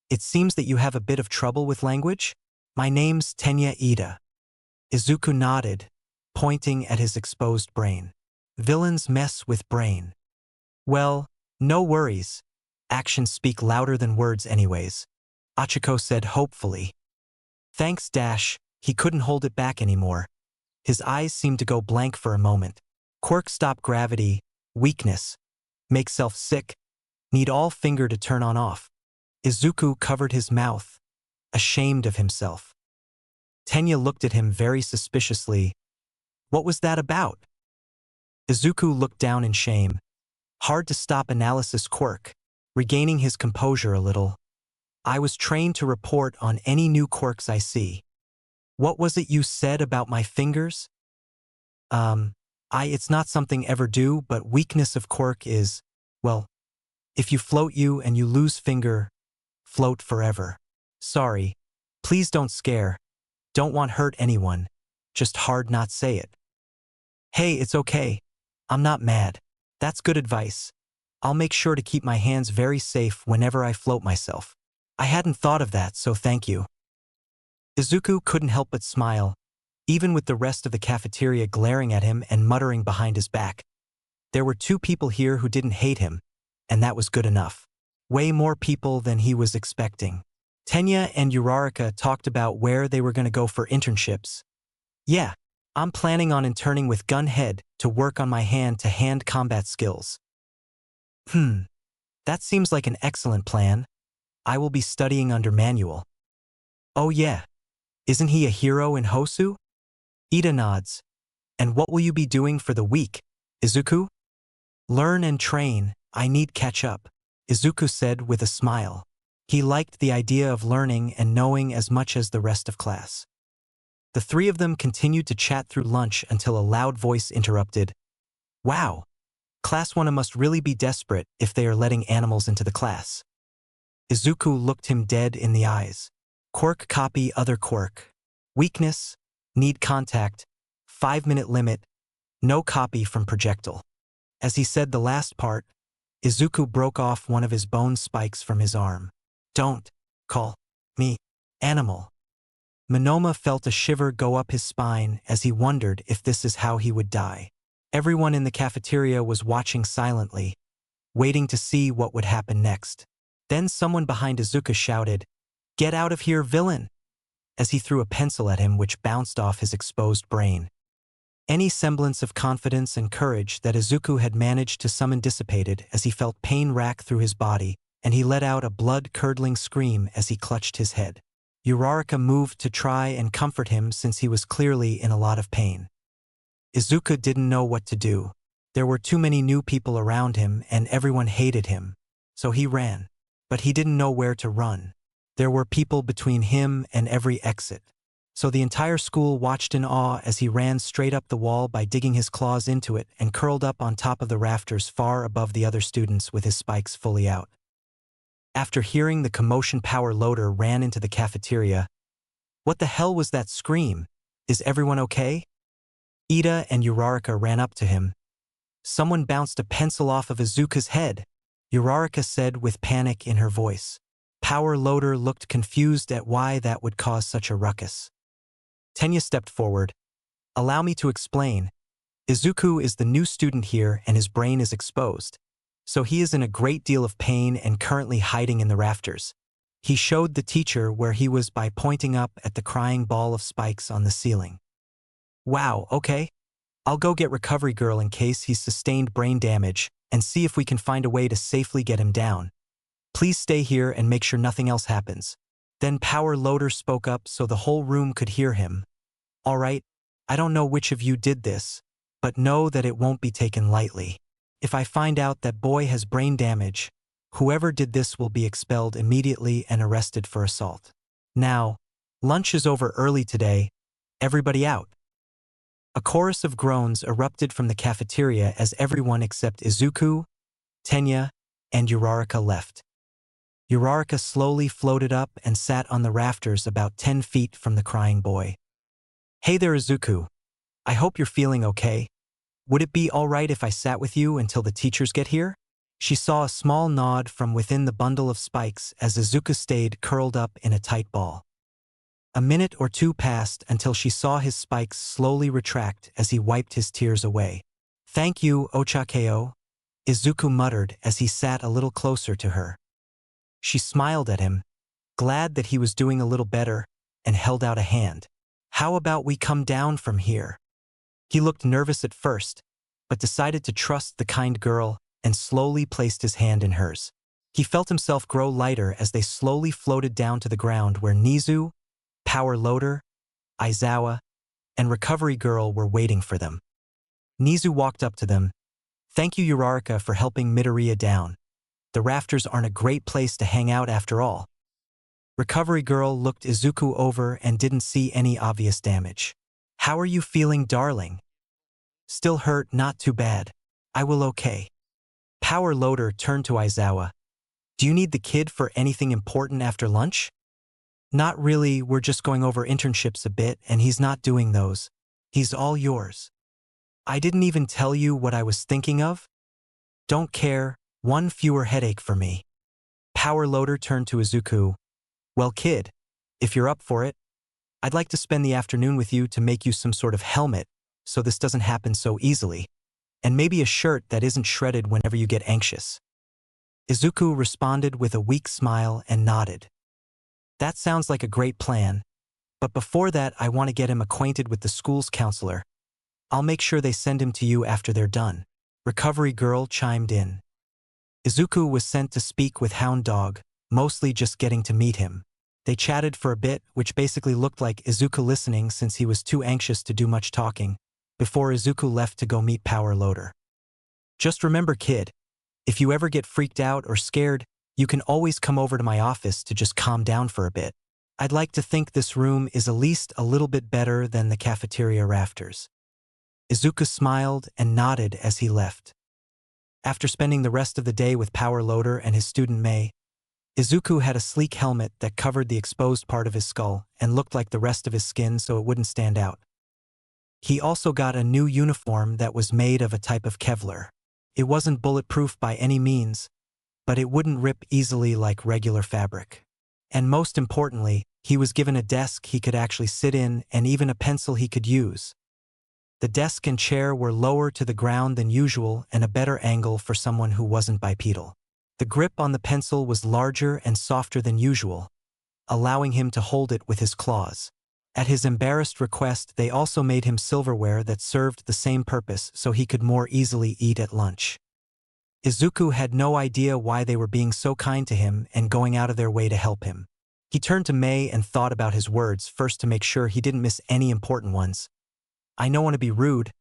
Speaker 1: "It seems that you have a bit of trouble with language? My name's Tenya Ida." Izuku nodded, pointing at his exposed brain. "Villains mess with brain." "Well, no worries. Actions speak louder than words anyways," Ochako said hopefully. "Thanks, Dash." He couldn't hold it back anymore. His eyes seemed to go blank for a moment. Quirk stop gravity, weakness, make self sick, need all finger to turn on off. Izuku covered his mouth, ashamed of himself. Tenya looked at him very suspiciously. What was that about? Izuku looked down in shame. Hard to stop analysis quirk, regaining his composure a little. "I was trained to report on any new quirks I see." "What was it you said about my fingers?" It's not something ever do, but weakness of quirk is, well, if you float you and you lose finger, float forever." "Sorry. Please don't scare. Don't want hurt anyone. Just hard not say it." "Hey, it's okay. I'm not mad. That's good advice. I'll make sure to keep my hands very safe whenever I float myself. I hadn't thought of that, so thank you." Izuku couldn't help but smile, even with the rest of the cafeteria glaring at him and muttering behind his back. There were 2 people here who didn't hate him, and that was good enough. Way more people than he was expecting. Tenya and Uraraka talked about where they were going to go for internships. Yeah, I'm planning on interning with Gunhead to work on my hand-to-hand combat skills. That seems like an excellent plan. I will be studying under Manuel. Oh yeah, isn't he a hero in Hosu? Ida nods. And what will you be doing for the week, Izuku? Learn and train, I need catch up, Izuku said with a smile. He liked the idea of learning and knowing as much as the rest of class. The 3 of them continued to chat through lunch until a loud voice interrupted. Wow, Class 1 must really be desperate if they are letting animals into the class. Izuku looked him dead in the eyes. Quirk copy other quirk. Weakness, need contact, 5-minute limit, no copy from projectile. As he said the last part, Izuku broke off one of his bone spikes from his arm. Don't call me animal. Monoma felt a shiver go up his spine as he wondered if this is how he would die. Everyone in the cafeteria was watching silently, waiting to see what would happen next. Then someone behind Izuku shouted, "Get out of here, villain!" as he threw a pencil at him which bounced off his exposed brain. Any semblance of confidence and courage that Izuku had managed to summon dissipated as he felt pain rack through his body, and he let out a blood-curdling scream as he clutched his head. Uraraka moved to try and comfort him since he was clearly in a lot of pain. Izuku didn't know what to do. There were too many new people around him and everyone hated him, so he ran. But he didn't know where to run. There were people between him and every exit. So the entire school watched in awe as he ran straight up the wall by digging his claws into it and curled up on top of the rafters far above the other students with his spikes fully out. After hearing the commotion, Power Loader ran into the cafeteria. What the hell was that scream? Is everyone okay? Ida and Uraraka ran up to him. Someone bounced a pencil off of Izuku's head, Uraraka said with panic in her voice. Power Loader looked confused at why that would cause such a ruckus. Tenya stepped forward. Allow me to explain. Izuku is the new student here and his brain is exposed. So he is in a great deal of pain and currently hiding in the rafters. He showed the teacher where he was by pointing up at the crying ball of spikes on the ceiling. Wow, okay. I'll go get Recovery Girl in case he's sustained brain damage and see if we can find a way to safely get him down. Please stay here and make sure nothing else happens. Then Power Loader spoke up so the whole room could hear him. All right, I don't know which of you did this, but know that it won't be taken lightly. If I find out that boy has brain damage, whoever did this will be expelled immediately and arrested for assault. Now, lunch is over early today. Everybody out. A chorus of groans erupted from the cafeteria as everyone except Izuku, Tenya, and Uraraka left. Uraraka slowly floated up and sat on the rafters about 10 feet from the crying boy. Hey there, Izuku. I hope you're feeling okay. Would it be all right if I sat with you until the teachers get here? She saw a small nod from within the bundle of spikes as Izuku stayed curled up in a tight ball. A minute or two passed until she saw his spikes slowly retract as he wiped his tears away. Thank you, Ochakeo, Izuku muttered as he sat a little closer to her. She smiled at him, glad that he was doing a little better, and held out a hand. How about we come down from here? He looked nervous at first, but decided to trust the kind girl and slowly placed his hand in hers. He felt himself grow lighter as they slowly floated down to the ground where Nizu, Power Loader, Aizawa, and Recovery Girl were waiting for them. Nizu walked up to them. Thank you, Uraraka, for helping Midoriya down. The rafters aren't a great place to hang out after all. Recovery Girl looked Izuku over and didn't see any obvious damage. How are you feeling, darling? Still hurt, not too bad. I will okay. Power Loader turned to Aizawa. Do you need the kid for anything important after lunch? Not really, we're just going over internships a bit and he's not doing those. He's all yours. I didn't even tell you what I was thinking of? Don't care, one fewer headache for me. Power Loader turned to Izuku. Well, kid, if you're up for it, I'd like to spend the afternoon with you to make you some sort of helmet so this doesn't happen so easily, and maybe a shirt that isn't shredded whenever you get anxious. Izuku responded with a weak smile and nodded. That sounds like a great plan, but before that I want to get him acquainted with the school's counselor. I'll make sure they send him to you after they're done. Recovery Girl chimed in. Izuku was sent to speak with Hound Dog, mostly just getting to meet him. They chatted for a bit, which basically looked like Izuku listening since he was too anxious to do much talking, before Izuku left to go meet Power Loader. Just remember, kid, if you ever get freaked out or scared, you can always come over to my office to just calm down for a bit. I'd like to think this room is at least a little bit better than the cafeteria rafters. Izuku smiled and nodded as he left. After spending the rest of the day with Power Loader and his student Mei, Izuku had a sleek helmet that covered the exposed part of his skull and looked like the rest of his skin so it wouldn't stand out. He also got a new uniform that was made of a type of Kevlar. It wasn't bulletproof by any means, but it wouldn't rip easily like regular fabric. And most importantly, he was given a desk he could actually sit in and even a pencil he could use. The desk and chair were lower to the ground than usual and a better angle for someone who wasn't bipedal. The grip on the pencil was larger and softer than usual, allowing him to hold it with his claws. At his embarrassed request, they also made him silverware that served the same purpose so he could more easily eat at lunch. Izuku had no idea why they were being so kind to him and going out of their way to help him. He turned to Mei and thought about his words first to make sure he didn't miss any important ones. I don't want to be rude.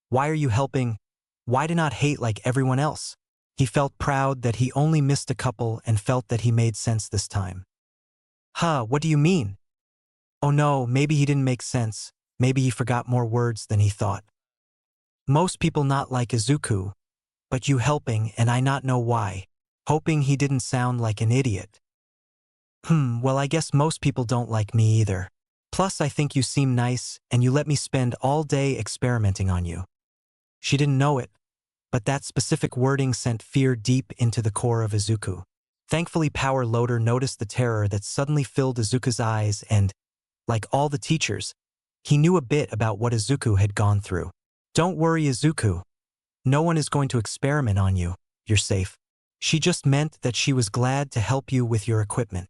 Speaker 1: Why are you helping? Why do not hate like everyone else? He felt proud that he only missed a couple and felt that he made sense this time. What do you mean? Oh no, maybe he didn't make sense. Maybe he forgot more words than he thought. Most people not like Izuku, but you helping and I not know why. Hoping he didn't sound like an idiot. Well, I guess most people don't like me either. Plus I think you seem nice and you let me spend all day experimenting on you. She didn't know it, but that specific wording sent fear deep into the core of Izuku. Thankfully Power Loader noticed the terror that suddenly filled Izuku's eyes and, like all the teachers, he knew a bit about what Izuku had gone through. Don't worry, Izuku. No one is going to experiment on you. You're safe. She just meant that she was glad to help you with your equipment.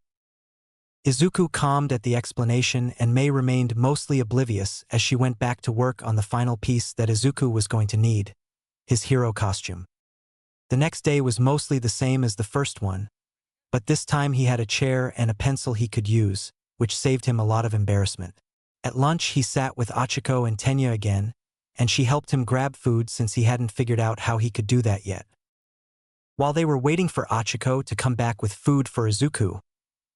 Speaker 1: Izuku calmed at the explanation and Mei remained mostly oblivious as she went back to work on the final piece that Izuku was going to need, his hero costume. The next day was mostly the same as the first one, but this time he had a chair and a pencil he could use, which saved him a lot of embarrassment. At lunch he sat with Achiko and Tenya again, and she helped him grab food since he hadn't figured out how he could do that yet. While they were waiting for Achiko to come back with food for Izuku,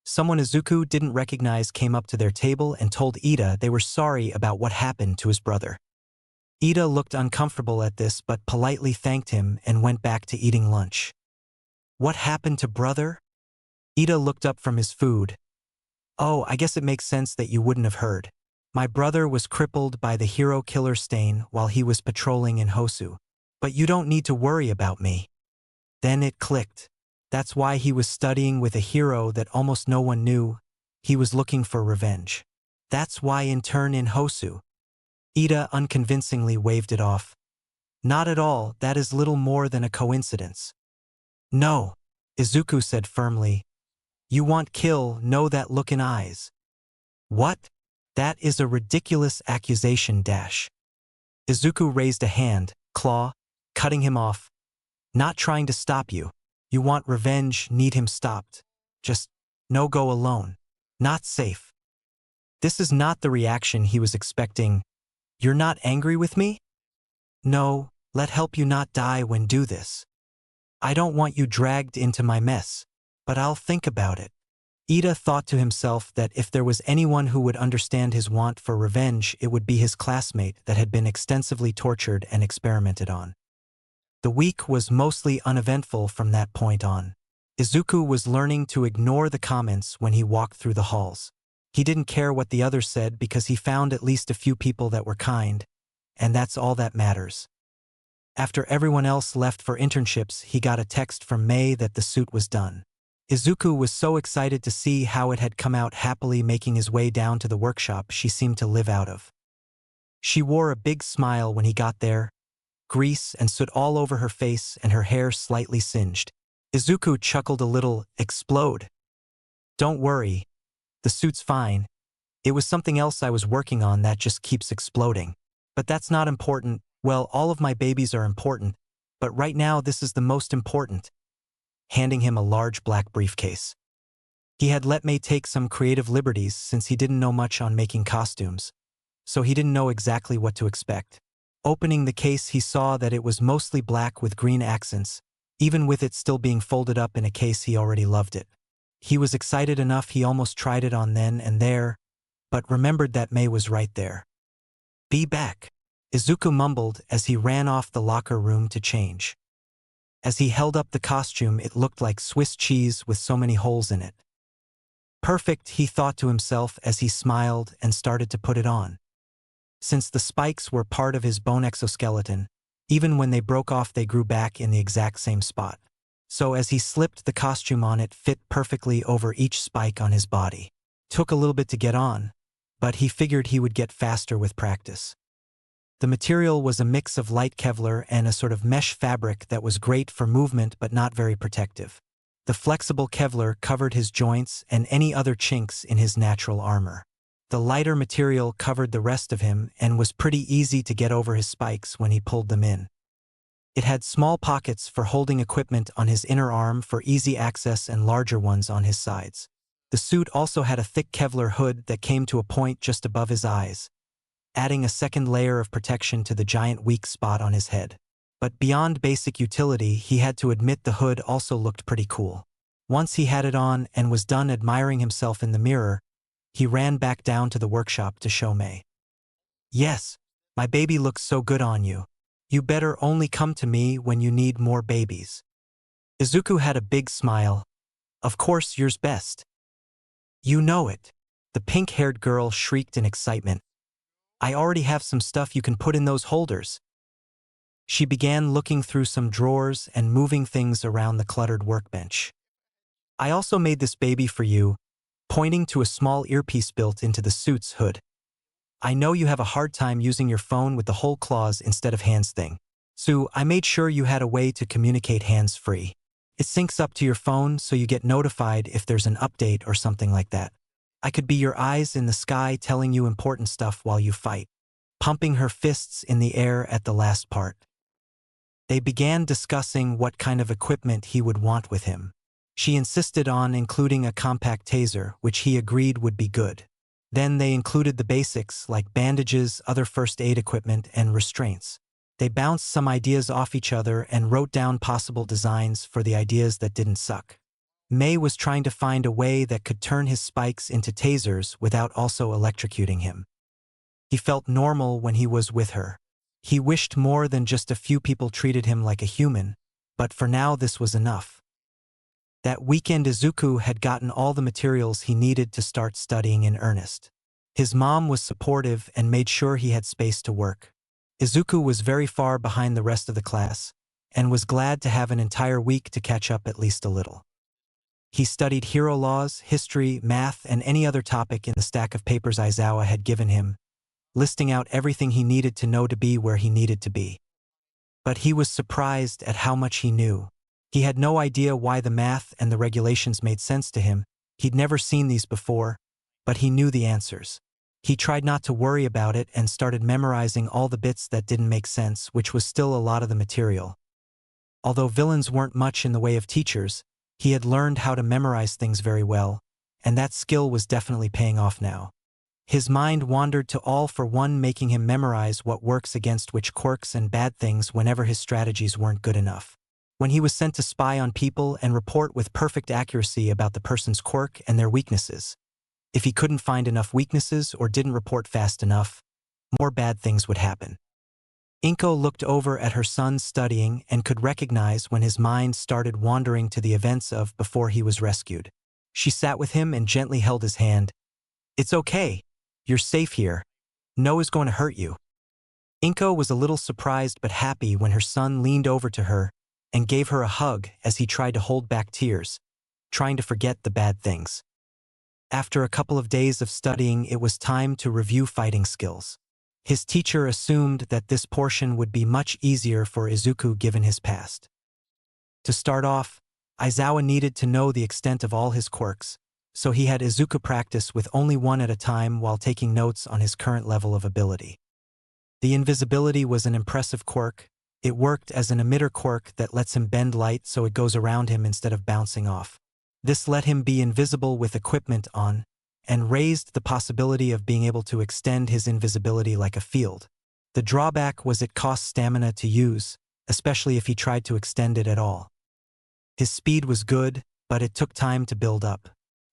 Speaker 1: someone Izuku didn't recognize came up to their table and told Ida they were sorry about what happened to his brother. Ida looked uncomfortable at this but politely thanked him and went back to eating lunch. What happened to brother? Ida looked up from his food. Oh, I guess it makes sense that you wouldn't have heard. My brother was crippled by the hero killer stain while he was patrolling in Hosu. But you don't need to worry about me. Then it clicked. That's why he was studying with a hero that almost no one knew. He was looking for revenge. That's why intern in Hosu. Ida unconvincingly waved it off. Not at all, that is little more than a coincidence. No, Izuku said firmly. You want kill, know that look in eyes. What? That is a ridiculous accusation dash. Izuku raised a hand, claw, cutting him off. Not trying to stop you. You want revenge, need him stopped. Just, no go alone. Not safe. This is not the reaction he was expecting. You're not angry with me? No, let help you not die when do this. I don't want you dragged into my mess, but I'll think about it. Ida thought to himself that if there was anyone who would understand his want for revenge, it would be his classmate that had been extensively tortured and experimented on. The week was mostly uneventful from that point on. Izuku was learning to ignore the comments when he walked through the halls. He didn't care what the others said because he found at least a few people that were kind, and that's all that matters. After everyone else left for internships, he got a text from Mei that the suit was done. Izuku was so excited to see how it had come out, happily making his way down to the workshop she seemed to live out of. She wore a big smile when he got there, grease and soot all over her face and her hair slightly singed. Izuku chuckled a little. Explode? Don't worry. The suit's fine. It was something else I was working on that just keeps exploding. But that's not important. Well, all of my babies are important, but right now this is the most important. Handing him a large black briefcase. He had let May take some creative liberties since he didn't know much on making costumes, so he didn't know exactly what to expect. Opening the case, he saw that it was mostly black with green accents. Even with it still being folded up in a case, he already loved it. He was excited enough he almost tried it on then and there, but remembered that May was right there. Be back, Izuku mumbled as he ran off the locker room to change. As he held up the costume, it looked like Swiss cheese with so many holes in it. Perfect, he thought to himself as he smiled and started to put it on. Since the spikes were part of his bone exoskeleton, even when they broke off they grew back in the exact same spot. So as he slipped the costume on, it fit perfectly over each spike on his body. Took a little bit to get on, but he figured he would get faster with practice. The material was a mix of light Kevlar and a sort of mesh fabric that was great for movement but not very protective. The flexible Kevlar covered his joints and any other chinks in his natural armor. The lighter material covered the rest of him and was pretty easy to get over his spikes when he pulled them in. It had small pockets for holding equipment on his inner arm for easy access and larger ones on his sides. The suit also had a thick Kevlar hood that came to a point just above his eyes, adding a second layer of protection to the giant weak spot on his head. But beyond basic utility, he had to admit the hood also looked pretty cool. Once he had it on and was done admiring himself in the mirror, he ran back down to the workshop to show May. Yes, my baby looks so good on you. You better only come to me when you need more babies. Izuku had a big smile. Of course, yours best. You know it. The pink-haired girl shrieked in excitement. I already have some stuff you can put in those holders. She began looking through some drawers and moving things around the cluttered workbench. I also made this baby for you, pointing to a small earpiece built into the suit's hood. I know you have a hard time using your phone with the whole claws instead of hands thing. So I made sure you had a way to communicate hands-free. It syncs up to your phone so you get notified if there's an update or something like that. I could be your eyes in the sky telling you important stuff while you fight. Pumping her fists in the air at the last part. They began discussing what kind of equipment he would want with him. She insisted on including a compact taser, which he agreed would be good. Then they included the basics like bandages, other first aid equipment, and restraints. They bounced some ideas off each other and wrote down possible designs for the ideas that didn't suck. May was trying to find a way that could turn his spikes into tasers without also electrocuting him. He felt normal when he was with her. He wished more than just a few people treated him like a human, but for now this was enough. That weekend Izuku had gotten all the materials he needed to start studying in earnest. His mom was supportive and made sure he had space to work. Izuku was very far behind the rest of the class, and was glad to have an entire week to catch up at least a little. He studied hero laws, history, math, and any other topic in the stack of papers Aizawa had given him, listing out everything he needed to know to be where he needed to be. But he was surprised at how much he knew. He had no idea why the math and the regulations made sense to him. He'd never seen these before, but he knew the answers. He tried not to worry about it and started memorizing all the bits that didn't make sense, which was still a lot of the material. Although villains weren't much in the way of teachers, he had learned how to memorize things very well, and that skill was definitely paying off now. His mind wandered to all for one, making him memorize what works against which quirks and bad things whenever his strategies weren't good enough. When he was sent to spy on people and report with perfect accuracy about the person's quirk and their weaknesses. If he couldn't find enough weaknesses or didn't report fast enough, more bad things would happen. Inko looked over at her son studying and could recognize when his mind started wandering to the events of before he was rescued. She sat with him and gently held his hand. It's okay. You're safe here. No is going to hurt you. Inko was a little surprised but happy when her son leaned over to her and gave her a hug as he tried to hold back tears. trying to forget the bad things. After a couple of days of studying, it was time to review fighting skills. His teacher assumed that this portion would be much easier for Izuku given his past. To start off, Aizawa needed to know the extent of all his quirks, so he had Izuku practice with only one at a time while taking notes on his current level of ability. The invisibility was an impressive quirk. It worked as an emitter quirk that lets him bend light so it goes around him instead of bouncing off. This let him be invisible with equipment on, and raised the possibility of being able to extend his invisibility like a field. The drawback was it cost stamina to use, especially if he tried to extend it at all. His speed was good, but it took time to build up.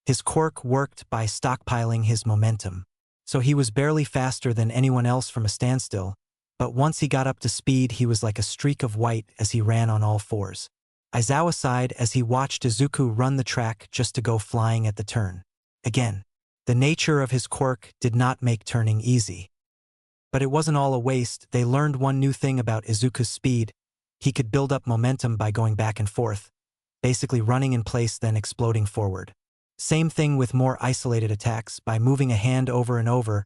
Speaker 1: His quirk worked by stockpiling his momentum, so he was barely faster than anyone else from a standstill, but once he got up to speed he was like a streak of white as he ran on all fours. Aizawa sighed as he watched Izuku run the track just to go flying at the turn. Again, the nature of his quirk did not make turning easy. But it wasn't all a waste. They learned one new thing about Izuku's speed. He could build up momentum by going back and forth, basically running in place then exploding forward. Same thing with more isolated attacks. By moving a hand over and over,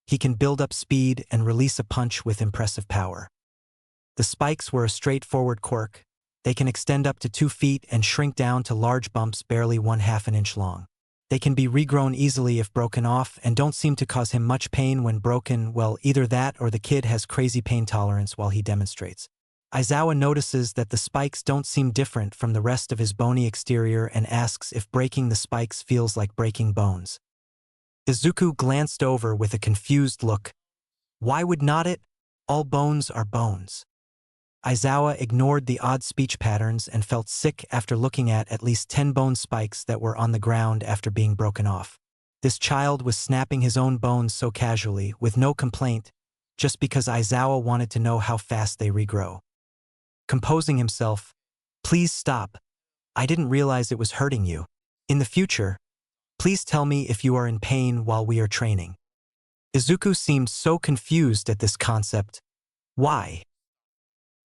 Speaker 1: he can build up speed and release a punch with impressive power. The spikes were a straightforward quirk. They can extend up to 2 feet and shrink down to large bumps barely 1/2 an inch long. They can be regrown easily if broken off and don't seem to cause him much pain when broken. Well, either that or the kid has crazy pain tolerance while he demonstrates. Aizawa notices that the spikes don't seem different from the rest of his bony exterior and asks if breaking the spikes feels like breaking bones. Izuku glanced over with a confused look. Why would not it? All bones are bones. Aizawa ignored the odd speech patterns and felt sick after looking at least 10 bone spikes that were on the ground after being broken off. This child was snapping his own bones so casually, with no complaint, just because Aizawa wanted to know how fast they regrow. Composing himself, "Please stop. I didn't realize it was hurting you. In the future, please tell me if you are in pain while we are training." Izuku seemed so confused at this concept. Why?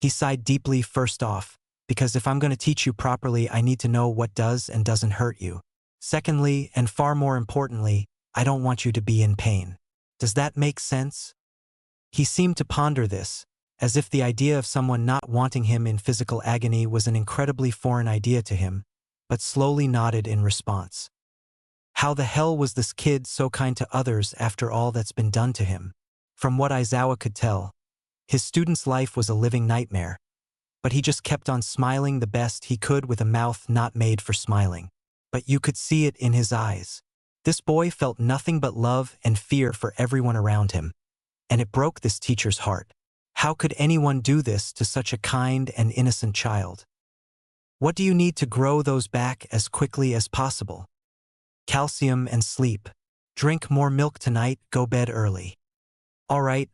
Speaker 1: He sighed deeply first off, because if I'm going to teach you properly, I need to know what does and doesn't hurt you. Secondly, and far more importantly, I don't want you to be in pain. Does that make sense? He seemed to ponder this, as if the idea of someone not wanting him in physical agony was an incredibly foreign idea to him, but slowly nodded in response. How the hell was this kid so kind to others after all that's been done to him? From what Aizawa could tell, his student's life was a living nightmare, but he just kept on smiling the best he could with a mouth not made for smiling. But you could see it in his eyes. This boy felt nothing but love and fear for everyone around him, and it broke this teacher's heart. How could anyone do this to such a kind and innocent child? What do you need to grow those back as quickly as possible? Calcium and sleep. Drink more milk tonight, go bed early. All right,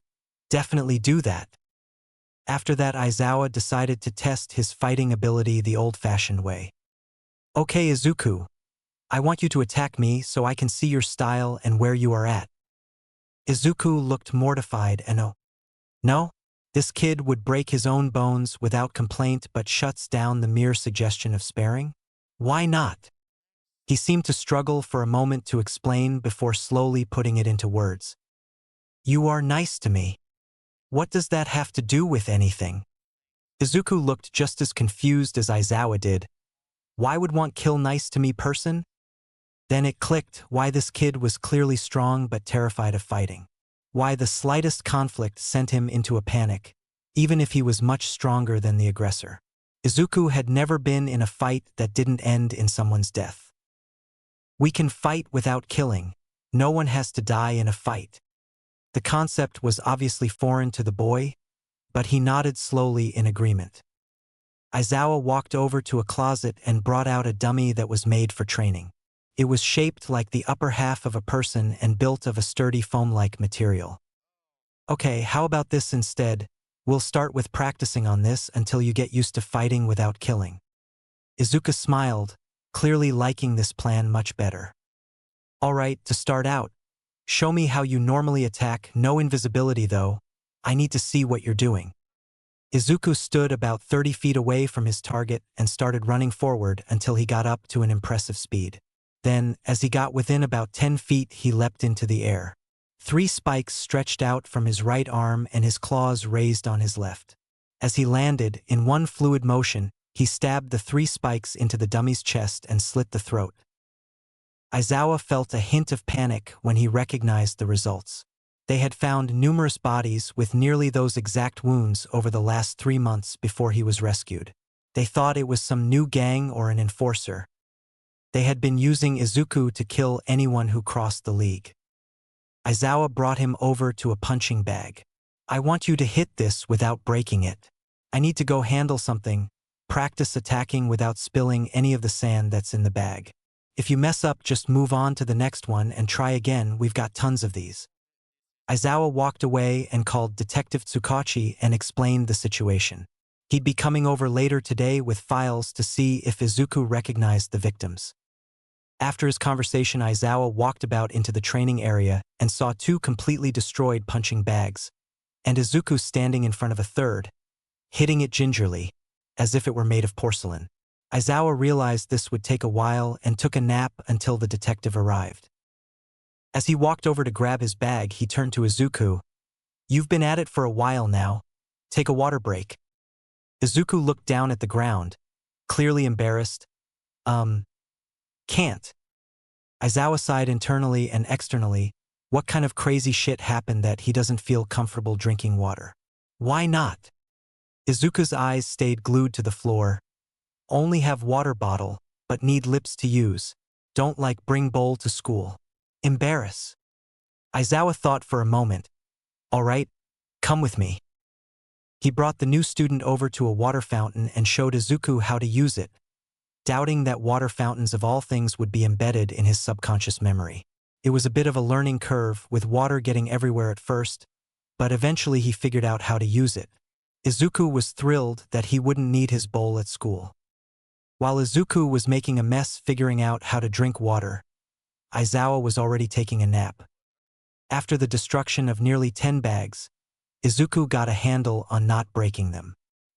Speaker 1: definitely do that. After that, Aizawa decided to test his fighting ability the old-fashioned way. Okay, Izuku, I want you to attack me so I can see your style and where you are at. Izuku looked mortified and no, this kid would break his own bones without complaint but shuts down the mere suggestion of sparing? Why not? He seemed to struggle for a moment to explain before slowly putting it into words. You are nice to me. What does that have to do with anything? Izuku looked just as confused as Aizawa did. Why would want kill nice to me person? Then it clicked why this kid was clearly strong but terrified of fighting. Why the slightest conflict sent him into a panic, even if he was much stronger than the aggressor. Izuku had never been in a fight that didn't end in someone's death. We can fight without killing. No one has to die in a fight. The concept was obviously foreign to the boy, but he nodded slowly in agreement. Aizawa walked over to a closet and brought out a dummy that was made for training. It was shaped like the upper half of a person and built of a sturdy foam-like material. Okay, how about this instead? We'll start with practicing on this until you get used to fighting without killing. Izuku smiled, clearly liking this plan much better. All right, to start out, show me how you normally attack. No invisibility though. I need to see what you're doing. Izuku stood about 30 feet away from his target and started running forward until he got up to an impressive speed. Then, as he got within about 10 feet, he leapt into the air. 3 spikes stretched out from his right arm and his claws raised on his left. As he landed, in one fluid motion, he stabbed the 3 spikes into the dummy's chest and slit the throat. Aizawa felt a hint of panic when he recognized the results. They had found numerous bodies with nearly those exact wounds over the last 3 months before he was rescued. They thought it was some new gang or an enforcer. They had been using Izuku to kill anyone who crossed the league. Aizawa brought him over to a punching bag. I want you to hit this without breaking it. I need to go handle something. Practice attacking without spilling any of the sand that's in the bag. If you mess up, just move on to the next one and try again. We've got tons of these. Aizawa walked away and called Detective Tsukachi and explained the situation. He'd be coming over later today with files to see if Izuku recognized the victims. After his conversation, Aizawa walked about into the training area and saw 2 completely destroyed punching bags, and Izuku standing in front of a third, hitting it gingerly, as if it were made of porcelain. Aizawa realized this would take a while and took a nap until the detective arrived. As he walked over to grab his bag, he turned to Izuku. You've been at it for a while now. Take a water break. Izuku looked down at the ground, clearly embarrassed. Can't. Aizawa sighed internally and externally. What kind of crazy shit happened that he doesn't feel comfortable drinking water? Why not? Izuku's eyes stayed glued to the floor. Only have water bottle, but need lips to use. Don't like bring bowl to school. Embarrass. Aizawa thought for a moment. All right, come with me. He brought the new student over to a water fountain and showed Izuku how to use it, doubting that water fountains of all things would be embedded in his subconscious memory. It was a bit of a learning curve, with water getting everywhere at first, but eventually he figured out how to use it. Izuku was thrilled that he wouldn't need his bowl at school. While Izuku was making a mess figuring out how to drink water, Aizawa was already taking a nap. After the destruction of nearly 10 bags, Izuku got a handle on not breaking them.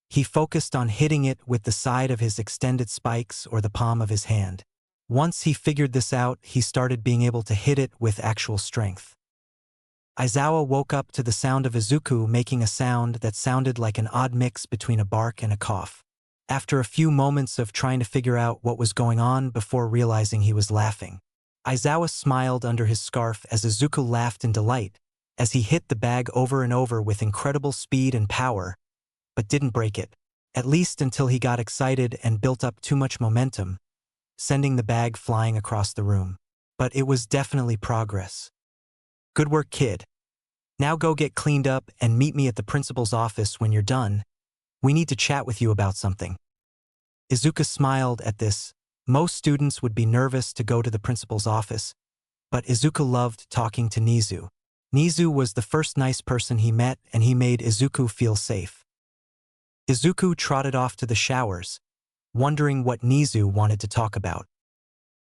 Speaker 1: He focused on hitting it with the side of his extended spikes or the palm of his hand. Once he figured this out, he started being able to hit it with actual strength. Aizawa woke up to the sound of Izuku making a sound that sounded like an odd mix between a bark and a cough. After a few moments of trying to figure out what was going on before realizing he was laughing, Aizawa smiled under his scarf as Izuku laughed in delight, as he hit the bag over and over with incredible speed and power, but didn't break it, at least until he got excited and built up too much momentum, sending the bag flying across the room. But it was definitely progress. Good work, kid. Now go get cleaned up and meet me at the principal's office when you're done. We need to chat with you about something. Izuku smiled at this. Most students would be nervous to go to the principal's office, but Izuku loved talking to Nizu. Nizu was the first nice person he met, and he made Izuku feel safe. Izuku trotted off to the showers, wondering what Nizu wanted to talk about.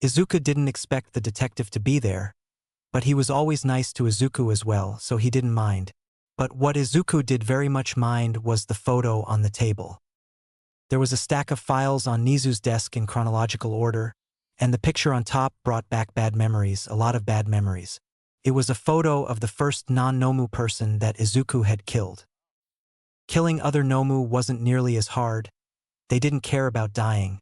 Speaker 1: Izuku didn't expect the detective to be there, but he was always nice to Izuku as well, so he didn't mind. But what Izuku did very much mind was the photo on the table. There was a stack of files on Nizu's desk in chronological order, and the picture on top brought back bad memories, a lot of bad memories. It was a photo of the first non-Nomu person that Izuku had killed. Killing other Nomu wasn't nearly as hard. They didn't care about dying.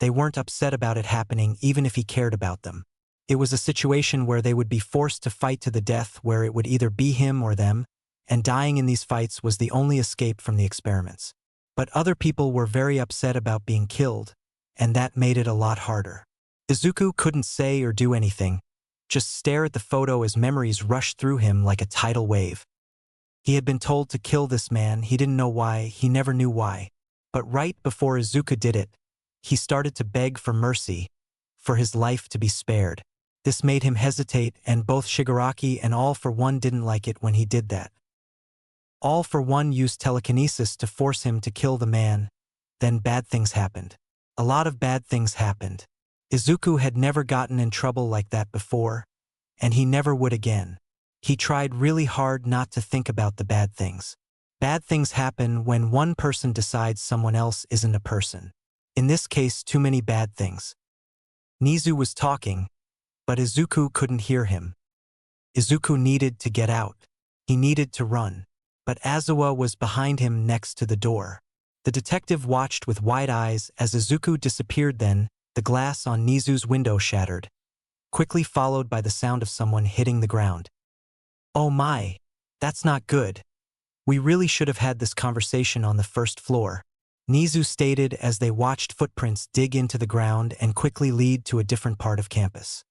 Speaker 1: They weren't upset about it happening even if he cared about them. It was a situation where they would be forced to fight to the death, where it would either be him or them, and dying in these fights was the only escape from the experiments. But other people were very upset about being killed, and that made it a lot harder. Izuku couldn't say or do anything, just stare at the photo as memories rushed through him like a tidal wave. He had been told to kill this man, he didn't know why, he never knew why. But right before Izuku did it, he started to beg for mercy, for his life to be spared. This made him hesitate, and both Shigaraki and All for One didn't like it when he did that. All for One used telekinesis to force him to kill the man. Then bad things happened. A lot of bad things happened. Izuku had never gotten in trouble like that before, and he never would again. He tried really hard not to think about the bad things. Bad things happen when one person decides someone else isn't a person. In this case, too many bad things. Nizu was talking, but Izuku couldn't hear him. Izuku needed to get out. He needed to run. But Azawa was behind him next to the door. The detective watched with wide eyes as Izuku disappeared. Then, the glass on Nizu's window shattered, quickly followed by the sound of someone hitting the ground. "Oh my, that's not good. We really should have had this conversation on the first floor," Nizu stated as they watched footprints dig into the ground and quickly lead to a different part of campus.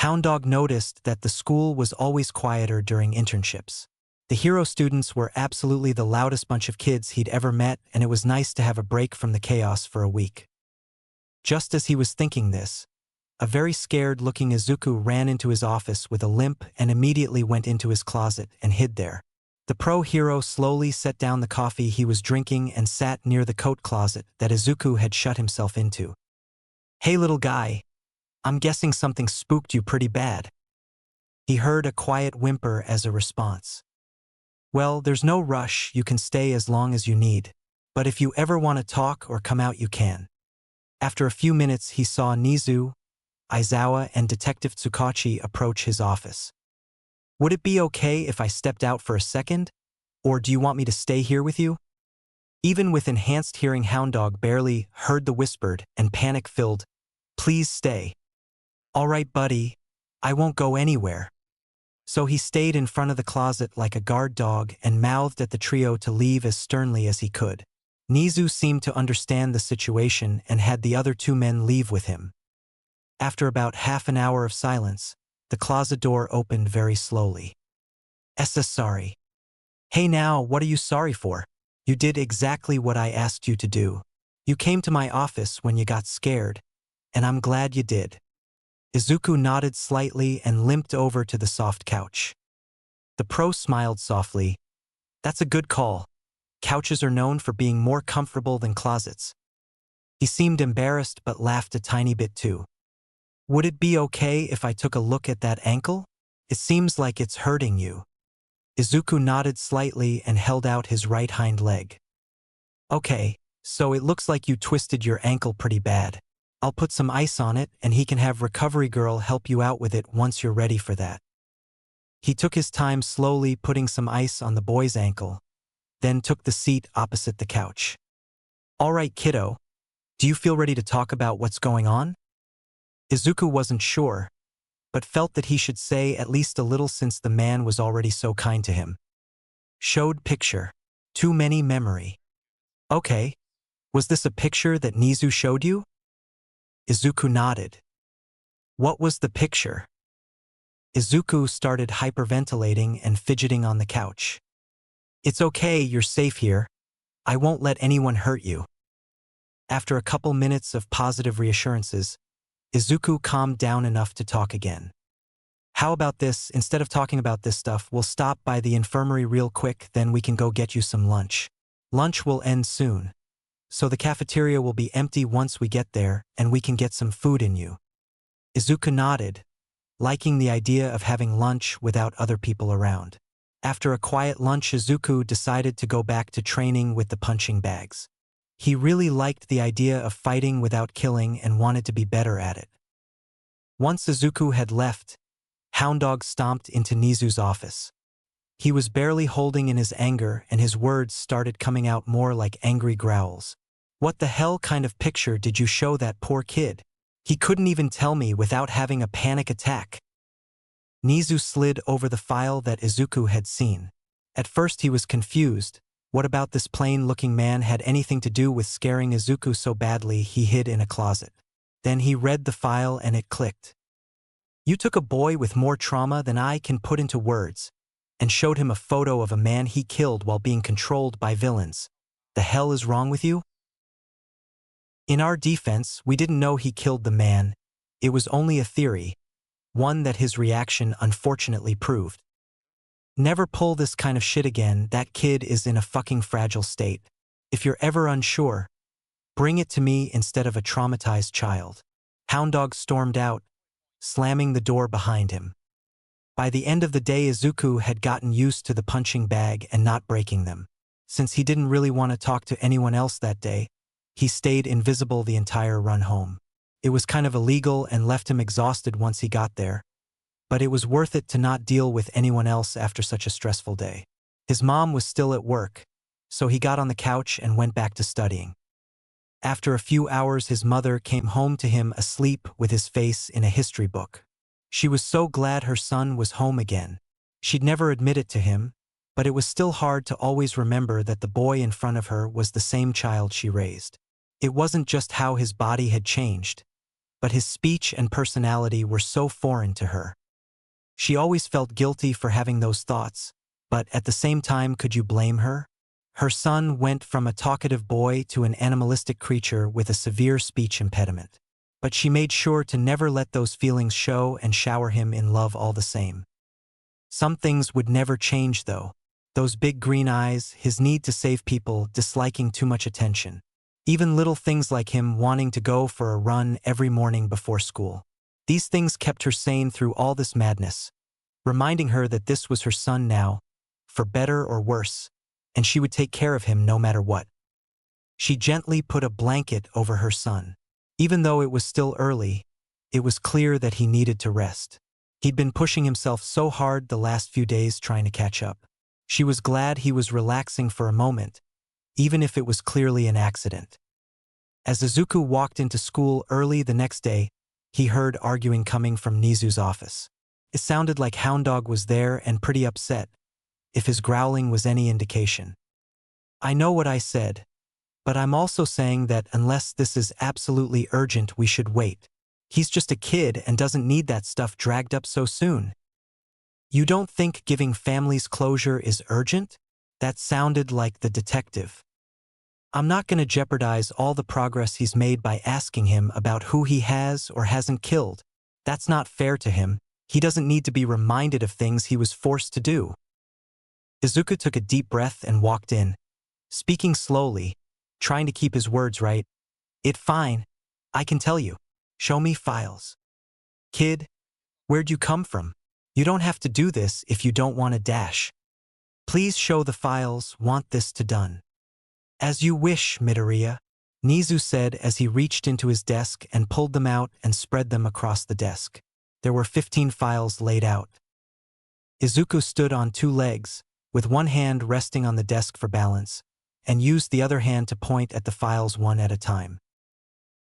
Speaker 1: Hounddog noticed that the school was always quieter during internships. The hero students were absolutely the loudest bunch of kids he'd ever met, and it was nice to have a break from the chaos for a week. Just as he was thinking this, a very scared-looking Izuku ran into his office with a limp and immediately went into his closet and hid there. The pro-hero slowly set down the coffee he was drinking and sat near the coat closet that Izuku had shut himself into. "Hey little guy, I'm guessing something spooked you pretty bad." He heard a quiet whimper as a response. "Well, there's no rush, you can stay as long as you need. But if you ever want to talk or come out you can." After a few minutes he saw Nizu, Aizawa, and Detective Tsukachi approach his office. "Would it be okay if I stepped out for a second? Or do you want me to stay here with you?" Even with enhanced hearing, Hounddog barely heard the whispered and panic-filled, "Please stay." "All right, buddy, I won't go anywhere." So he stayed in front of the closet like a guard dog and mouthed at the trio to leave as sternly as he could. Nizu seemed to understand the situation and had the other two men leave with him. After about half an hour of silence, the closet door opened very slowly. "Sorry." "Hey now, what are you sorry for? You did exactly what I asked you to do. You came to my office when you got scared, and I'm glad you did." Izuku nodded slightly and limped over to the soft couch. The pro smiled softly. "That's a good call. Couches are known for being more comfortable than closets." He seemed embarrassed but laughed a tiny bit too. "Would it be okay if I took a look at that ankle? It seems like it's hurting you." Izuku nodded slightly and held out his right hind leg. "Okay, so it looks like you twisted your ankle pretty bad. I'll put some ice on it and he can have Recovery Girl help you out with it once you're ready for that." He took his time slowly putting some ice on the boy's ankle, then took the seat opposite the couch. "All right, kiddo. Do you feel ready to talk about what's going on?" Izuku wasn't sure, but felt that he should say at least a little since the man was already so kind to him. Showed picture. Too many memory. "Okay. Was this a picture that Nizu showed you?" Izuku nodded. "What was the picture?" Izuku started hyperventilating and fidgeting on the couch. "It's okay, you're safe here. I won't let anyone hurt you." After a couple minutes of positive reassurances, Izuku calmed down enough to talk again. "How about this, instead of talking about this stuff, we'll stop by the infirmary real quick, then we can go get you some lunch. Lunch will end soon, so the cafeteria will be empty once we get there and we can get some food in you." Izuku nodded, liking the idea of having lunch without other people around. After a quiet lunch, Izuku decided to go back to training with the punching bags. He really liked the idea of fighting without killing and wanted to be better at it. Once Izuku had left, Hounddog stomped into Nizu's office. He was barely holding in his anger and his words started coming out more like angry growls. "What the hell kind of picture did you show that poor kid? He couldn't even tell me without having a panic attack." Nizu slid over the file that Izuku had seen. At first he was confused. What about this plain-looking man had anything to do with scaring Izuku so badly he hid in a closet? Then he read the file and it clicked. "You took a boy with more trauma than I can put into words, and showed him a photo of a man he killed while being controlled by villains. The hell is wrong with you?" "In our defense, we didn't know he killed the man. It was only a theory, one that his reaction unfortunately proved. Never pull this kind of shit again, that kid is in a fucking fragile state. If you're ever unsure, bring it to me instead of a traumatized child." Hounddog stormed out, slamming the door behind him. By the end of the day, Izuku had gotten used to the punching bag and not breaking them. Since he didn't really want to talk to anyone else that day, he stayed invisible the entire run home. It was kind of illegal and left him exhausted once he got there, but it was worth it to not deal with anyone else after such a stressful day. His mom was still at work, so he got on the couch and went back to studying. After a few hours, his mother came home to him asleep with his face in a history book. She was so glad her son was home again. She'd never admit it to him, but it was still hard to always remember that the boy in front of her was the same child she raised. It wasn't just how his body had changed, but his speech and personality were so foreign to her. She always felt guilty for having those thoughts, but at the same time, could you blame her? Her son went from a talkative boy to an animalistic creature with a severe speech impediment. But she made sure to never let those feelings show and shower him in love all the same. Some things would never change though. Those big green eyes, his need to save people, disliking too much attention. Even little things like him wanting to go for a run every morning before school. These things kept her sane through all this madness, reminding her that this was her son now, for better or worse, and she would take care of him no matter what. She gently put a blanket over her son. Even though it was still early, it was clear that he needed to rest. He'd been pushing himself so hard the last few days trying to catch up. She was glad he was relaxing for a moment, even if it was clearly an accident. As Izuku walked into school early the next day, he heard arguing coming from Nizu's office. It sounded like Hound Dog was there and pretty upset, if his growling was any indication. I know what I said, but I'm also saying that unless this is absolutely urgent, we should wait. He's just a kid and doesn't need that stuff dragged up so soon. You don't think giving families closure is urgent? That sounded like the detective. I'm not going to jeopardize all the progress he's made by asking him about who he has or hasn't killed. That's not fair to him. He doesn't need to be reminded of things he was forced to do. Izuku took a deep breath and walked in, speaking slowly, trying to keep his words right. It's fine. I can tell you. Show me files. Kid, where'd you come from? You don't have to do this if you don't want to dash. Please show the files, want this to done. As you wish, Midoriya, Nizu said as he reached into his desk and pulled them out and spread them across the desk. There were 15 files laid out. Izuku stood on two legs, with one hand resting on the desk for balance, and used the other hand to point at the files one at a time.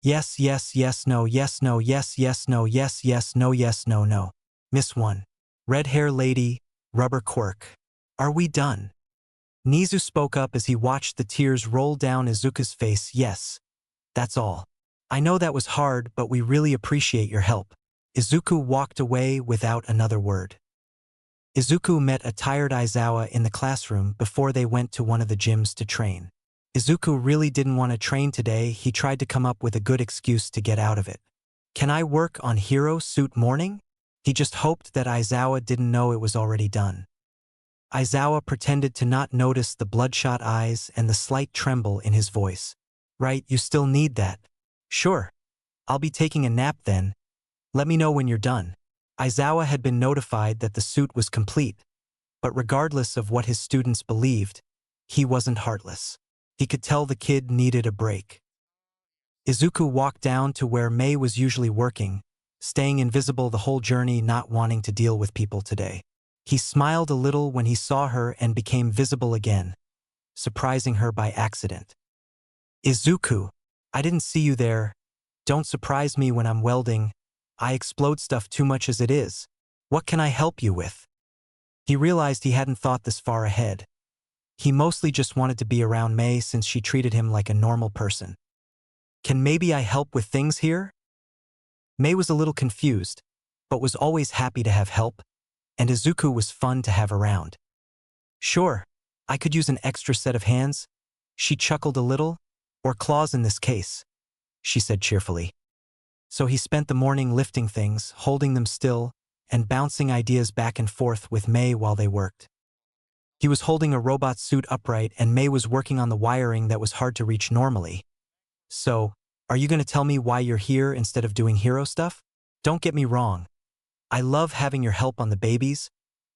Speaker 1: Yes, yes, yes, no, yes, no, yes, yes, no, yes, yes, no, yes, no, no. Miss 1. Red hair lady, rubber Quirk. Are we done? Nizu spoke up as he watched the tears roll down Izuku's face. Yes, that's all. I know that was hard, but we really appreciate your help. Izuku walked away without another word. Izuku met a tired Aizawa in the classroom before they went to one of the gyms to train. Izuku really didn't want to train today. He tried to come up with a good excuse to get out of it. Can I work on Hero Suit Morning? He just hoped that Aizawa didn't know it was already done. Aizawa pretended to not notice the bloodshot eyes and the slight tremble in his voice. Right, you still need that. Sure. I'll be taking a nap then. Let me know when you're done. Aizawa had been notified that the suit was complete, but regardless of what his students believed, he wasn't heartless. He could tell the kid needed a break. Izuku walked down to where Mei was usually working, staying invisible the whole journey, not wanting to deal with people today. He smiled a little when he saw her and became visible again, surprising her by accident. Izuku, I didn't see you there. Don't surprise me when I'm welding. I explode stuff too much as it is. What can I help you with? He realized he hadn't thought this far ahead. He mostly just wanted to be around Mei since she treated him like a normal person. Can maybe I help with things here? Mei was a little confused, but was always happy to have help, and Izuku was fun to have around. Sure, I could use an extra set of hands. She chuckled a little, or claws in this case, she said cheerfully. So he spent the morning lifting things, holding them still, and bouncing ideas back and forth with Mei while they worked. He was holding a robot suit upright and Mei was working on the wiring that was hard to reach normally. So, are you going to tell me why you're here instead of doing hero stuff? Don't get me wrong. I love having your help on the babies,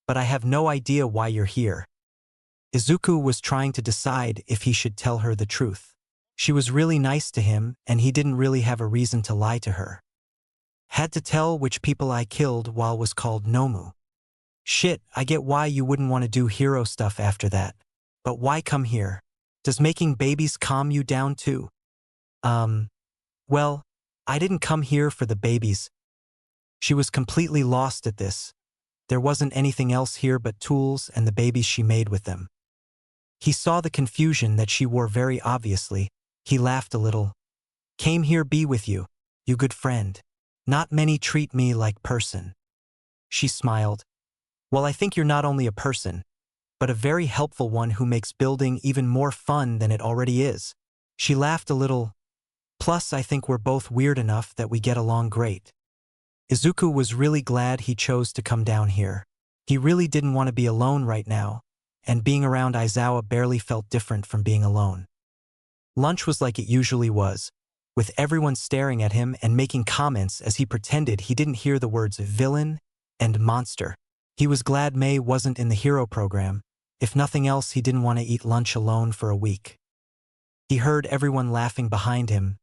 Speaker 1: but I have no idea why you're here. Izuku was trying to decide if he should tell her the truth. She was really nice to him, and he didn't really have a reason to lie to her. Had to tell which people I killed while was called Nomu. Shit, I get why you wouldn't want to do hero stuff after that. But why come here? Does making babies calm you down too? Well, I didn't come here for the babies. She was completely lost at this. There wasn't anything else here but tools and the babies she made with them. He saw the confusion that she wore very obviously. He laughed a little. Came here be with you, you good friend. Not many treat me like person. She smiled. Well, I think you're not only a person, but a very helpful one who makes building even more fun than it already is. She laughed a little. Plus, I think we're both weird enough that we get along great. Izuku was really glad he chose to come down here. He really didn't want to be alone right now, and being around Aizawa barely felt different from being alone. Lunch was like it usually was, with everyone staring at him and making comments as he pretended he didn't hear the words villain and monster. He was glad May wasn't in the hero program. If nothing else, he didn't want to eat lunch alone for a week. He heard everyone laughing behind him,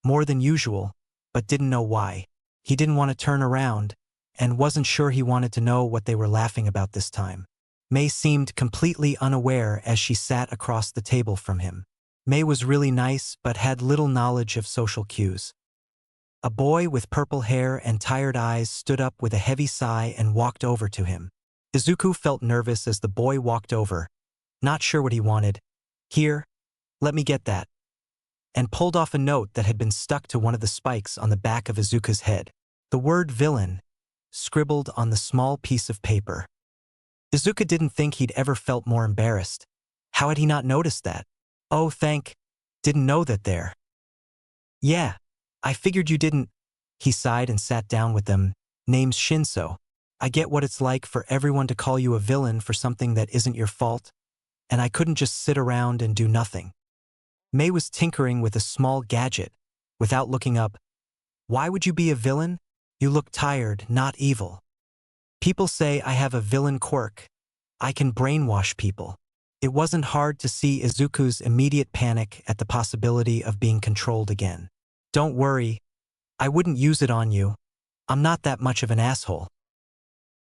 Speaker 1: more than usual, but didn't know why. He didn't want to turn around, and wasn't sure he wanted to know what they were laughing about this time. May seemed completely unaware as she sat across the table from him. May was really nice but had little knowledge of social cues. A boy with purple hair and tired eyes stood up with a heavy sigh and walked over to him. Izuku felt nervous as the boy walked over, not sure what he wanted. Here, let me get that. And pulled off a note that had been stuck to one of the spikes on the back of Izuku's head. The word villain, scribbled on the small piece of paper. Izuku didn't think he'd ever felt more embarrassed. How had he not noticed that? Oh, didn't know that there. Yeah, I figured you didn't. He sighed and sat down with them. Name's Shinso. I get what it's like for everyone to call you a villain for something that isn't your fault, and I couldn't just sit around and do nothing. May was tinkering with a small gadget. Without looking up, why would you be a villain? You look tired, not evil. People say I have a villain quirk. I can brainwash people. It wasn't hard to see Izuku's immediate panic at the possibility of being controlled again. Don't worry, I wouldn't use it on you. I'm not that much of an asshole.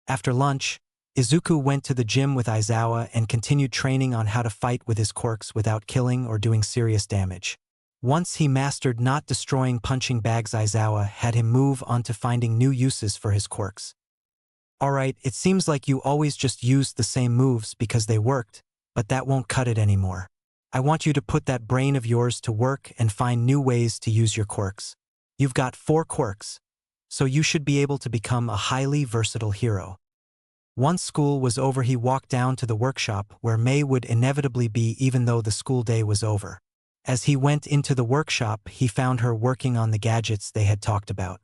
Speaker 1: After lunch, Izuku went to the gym with Aizawa and continued training on how to fight with his quirks without killing or doing serious damage. Once he mastered not destroying punching bags, Aizawa had him move on to finding new uses for his quirks. Alright, it seems like you always just used the same moves because they worked, but that won't cut it anymore. I want you to put that brain of yours to work and find new ways to use your quirks. You've got 4 quirks, so you should be able to become a highly versatile hero. Once school was over, he walked down to the workshop where May would inevitably be even though the school day was over. As he went into the workshop, he found her working on the gadgets they had talked about.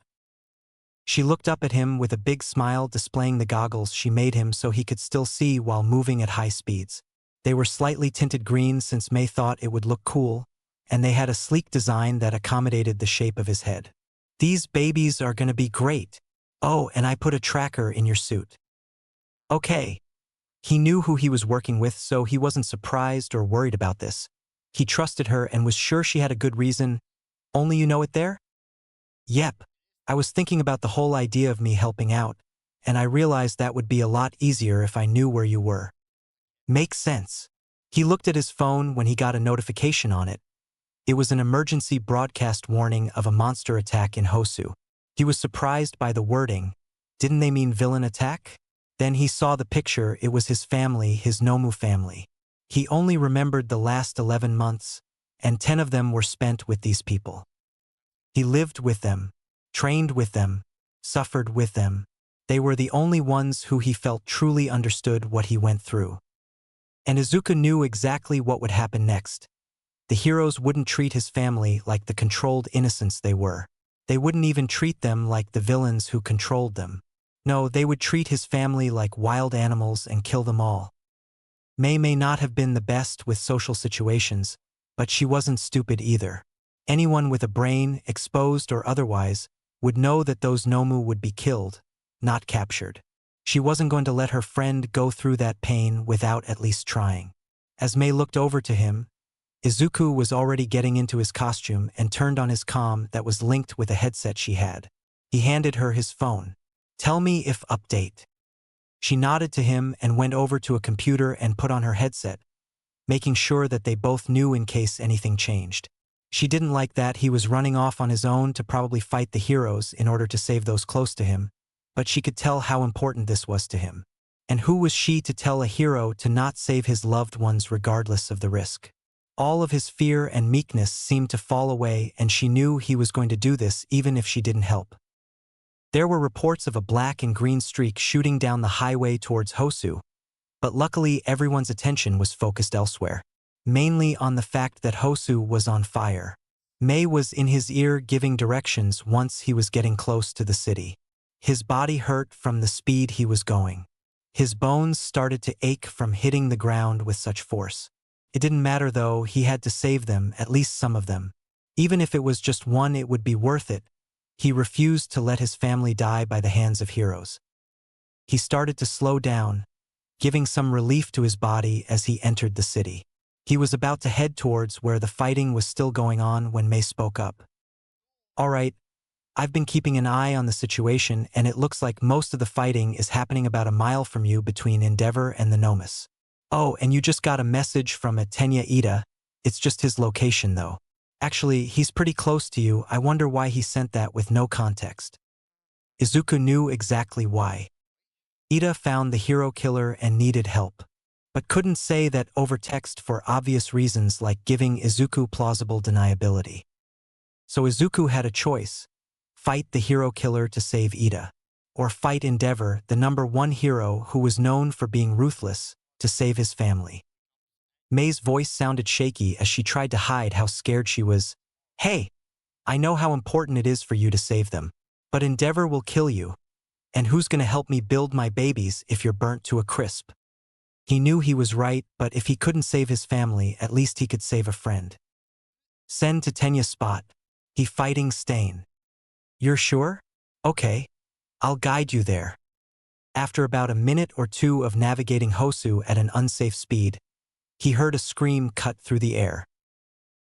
Speaker 1: She looked up at him with a big smile, displaying the goggles she made him so he could still see while moving at high speeds. They were slightly tinted green since May thought it would look cool, and they had a sleek design that accommodated the shape of his head. These babies are gonna be great. Oh, and I put a tracker in your suit. Okay. He knew who he was working with, so he wasn't surprised or worried about this. He trusted her and was sure she had a good reason. Only you know it there? Yep. I was thinking about the whole idea of me helping out, and I realized that would be a lot easier if I knew where you were. Makes sense. He looked at his phone when he got a notification on it. It was an emergency broadcast warning of a monster attack in Hosu. He was surprised by the wording. Didn't they mean villain attack? Then he saw the picture. It was his family, his Nomu family. He only remembered the last 11 months, and 10 of them were spent with these people. He lived with them, trained with them, suffered with them. They were the only ones who he felt truly understood what he went through. And Izuku knew exactly what would happen next. The heroes wouldn't treat his family like the controlled innocents they were. They wouldn't even treat them like the villains who controlled them. No, they would treat his family like wild animals and kill them all. May not have been the best with social situations, but she wasn't stupid either. Anyone with a brain, exposed or otherwise, would know that those Nomu would be killed, not captured. She wasn't going to let her friend go through that pain without at least trying. As Mei looked over to him, Izuku was already getting into his costume and turned on his comm that was linked with a headset she had. He handed her his phone. "Tell me if update." She nodded to him and went over to a computer and put on her headset, making sure that they both knew in case anything changed. She didn't like that he was running off on his own to probably fight the heroes in order to save those close to him, but she could tell how important this was to him. And who was she to tell a hero to not save his loved ones regardless of the risk? All of his fear and meekness seemed to fall away, and she knew he was going to do this even if she didn't help. There were reports of a black and green streak shooting down the highway towards Hosu, but luckily everyone's attention was focused elsewhere, mainly on the fact that Hosu was on fire. Mei was in his ear giving directions once he was getting close to the city. His body hurt from the speed he was going. His bones started to ache from hitting the ground with such force. It didn't matter though, he had to save them, at least some of them. Even if it was just one, it would be worth it. He refused to let his family die by the hands of heroes. He started to slow down, giving some relief to his body as he entered the city. He was about to head towards where the fighting was still going on when Mei spoke up. "All right, I've been keeping an eye on the situation, and it looks like most of the fighting is happening about a mile from you between Endeavor and the Nomus. Oh, and you just got a message from Tenya Ida. It's just his location though. Actually, he's pretty close to you. I wonder why he sent that with no context." Izuku knew exactly why. Ida found the hero killer and needed help, but couldn't say that over text for obvious reasons like giving Izuku plausible deniability. So Izuku had a choice: fight the hero killer to save Ida, or fight Endeavor, the #1 hero who was known for being ruthless, to save his family. Mei's voice sounded shaky as she tried to hide how scared she was. "Hey, I know how important it is for you to save them, but Endeavor will kill you. And who's gonna help me build my babies if you're burnt to a crisp?" He knew he was right, but if he couldn't save his family, at least he could save a friend. "Send to Tenya's spot. He fighting Stain." "You're sure? Okay. I'll guide you there." After about a minute or two of navigating Hosu at an unsafe speed, he heard a scream cut through the air.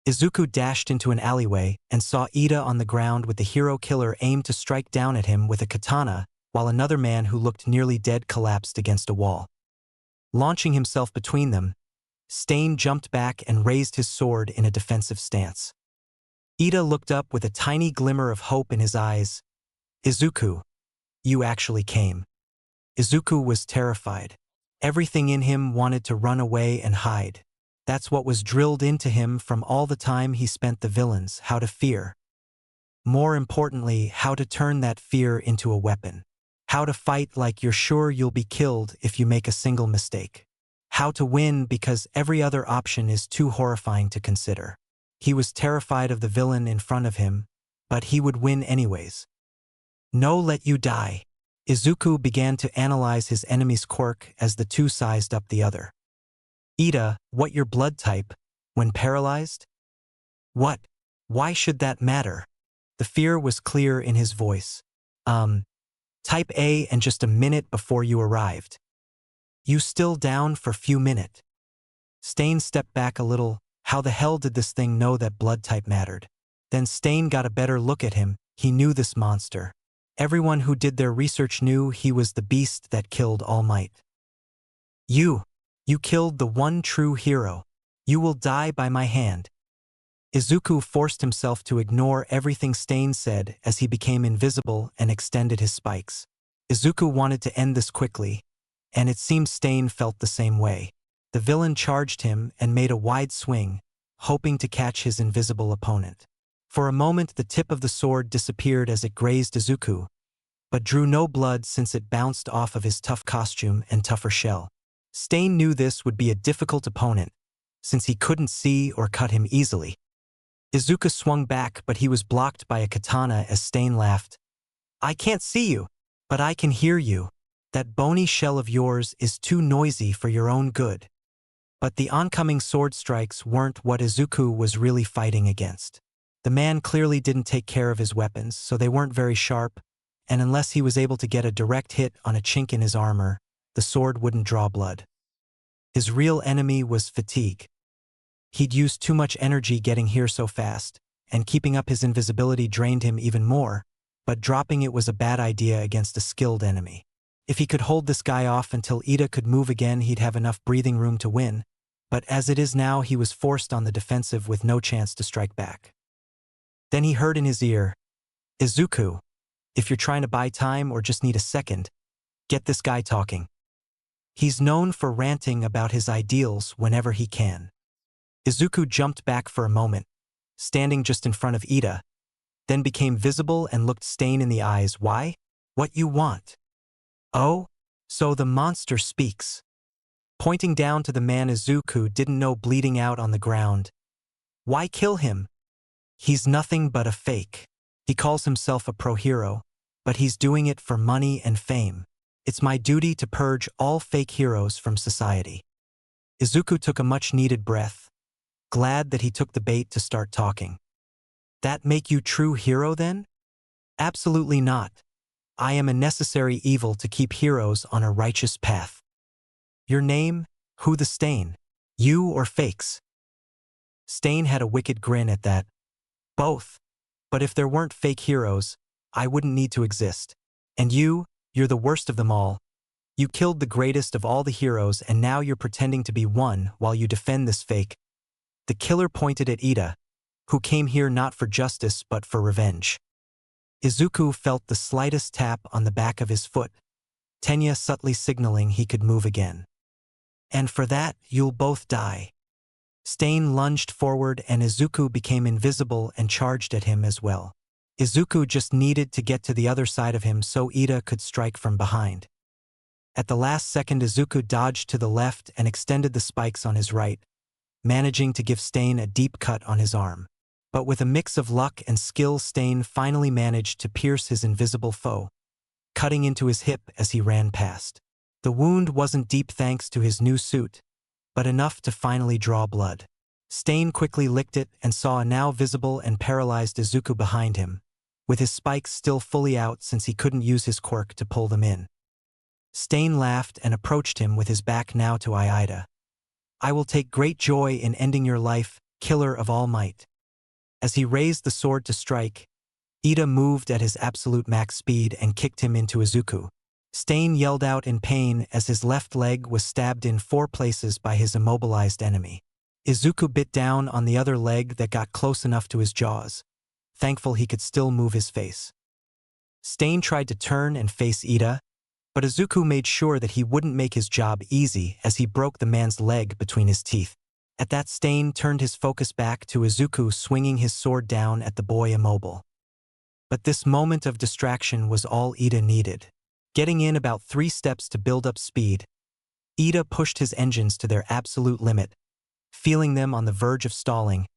Speaker 1: Izuku dashed into an alleyway and saw Ida on the ground with the hero killer aimed to strike down at him with a katana, while another man who looked nearly dead collapsed against a wall. Launching himself between them, Stain jumped back and raised his sword in a defensive stance. Ida looked up with a tiny glimmer of hope in his eyes. "Izuku, you actually came." Izuku was terrified. Everything in him wanted to run away and hide. That's what was drilled into him from all the time he spent the villains, how to fear. More importantly, how to turn that fear into a weapon. How to fight like you're sure you'll be killed if you make a single mistake. How to win because every other option is too horrifying to consider. He was terrified of the villain in front of him, but he would win anyways. "No, let you die." Izuku began to analyze his enemy's quirk as the two sized up the other. "Ida, what your blood type? When paralyzed?" "What? Why should that matter?" The fear was clear in his voice. Type A, and just a minute before you arrived." "You still down for few minute?" Stain stepped back a little. How the hell did this thing know that blood type mattered? Then Stain got a better look at him. He knew this monster. Everyone who did their research knew he was the beast that killed All Might. You killed the one true hero. You will die by my hand." Izuku forced himself to ignore everything Stain said as he became invisible and extended his spikes. Izuku wanted to end this quickly, and it seemed Stain felt the same way. The villain charged him and made a wide swing, hoping to catch his invisible opponent. For a moment the tip of the sword disappeared as it grazed Izuku, but drew no blood since it bounced off of his tough costume and tougher shell. Stain knew this would be a difficult opponent, since he couldn't see or cut him easily. Izuku swung back, but he was blocked by a katana as Stain laughed. "I can't see you, but I can hear you. That bony shell of yours is too noisy for your own good." But the oncoming sword strikes weren't what Izuku was really fighting against. The man clearly didn't take care of his weapons, so they weren't very sharp, and unless he was able to get a direct hit on a chink in his armor, the sword wouldn't draw blood. His real enemy was fatigue. He'd used too much energy getting here so fast, and keeping up his invisibility drained him even more, but dropping it was a bad idea against a skilled enemy. If he could hold this guy off until Ida could move again, he'd have enough breathing room to win, but as it is now, he was forced on the defensive with no chance to strike back. Then he heard in his ear, "Izuku, if you're trying to buy time or just need a second, get this guy talking. He's known for ranting about his ideals whenever he can." Izuku jumped back for a moment, standing just in front of Ida, then became visible and looked Stain in the eyes. "Why? What you want?" "Oh, so the monster speaks." Pointing down to the man Izuku didn't know bleeding out on the ground. "Why kill him? He's nothing but a fake. He calls himself a pro-hero, but he's doing it for money and fame. It's my duty to purge all fake heroes from society." Izuku took a much-needed breath, glad that he took the bait to start talking. "That make you true hero then?" "Absolutely not. I am a necessary evil to keep heroes on a righteous path." "Your name? Who the Stain? You or fakes?" Stain had a wicked grin at that. "Both. But if there weren't fake heroes, I wouldn't need to exist. And you're the worst of them all. You killed the greatest of all the heroes and now you're pretending to be one while you defend this fake." The killer pointed at Ida, who came here not for justice but for revenge. Izuku felt the slightest tap on the back of his foot, Tenya subtly signaling he could move again. "And for that, you'll both die." Stain lunged forward and Izuku became invisible and charged at him as well. Izuku just needed to get to the other side of him so Ida could strike from behind. At the last second, Izuku dodged to the left and extended the spikes on his right, managing to give Stain a deep cut on his arm. But with a mix of luck and skill, Stain finally managed to pierce his invisible foe, cutting into his hip as he ran past. The wound wasn't deep thanks to his new suit, but enough to finally draw blood. Stain quickly licked it and saw a now visible and paralyzed Izuku behind him, with his spikes still fully out since he couldn't use his quirk to pull them in. Stain laughed and approached him with his back now to Ida. "I will take great joy in ending your life, killer of all might." As he raised the sword to strike, Ida moved at his absolute max speed and kicked him into Izuku. Stain yelled out in pain as his left leg was stabbed in 4 places by his immobilized enemy. Izuku bit down on the other leg that got close enough to his jaws, thankful he could still move his face. Stain tried to turn and face Ida, but Izuku made sure that he wouldn't make his job easy as he broke the man's leg between his teeth. At that, Stain turned his focus back to Izuku swinging his sword down at the boy immobile. But this moment of distraction was all Ida needed. Getting in about 3 steps to build up speed, Ida pushed his engines to their absolute limit, feeling them on the verge of stalling,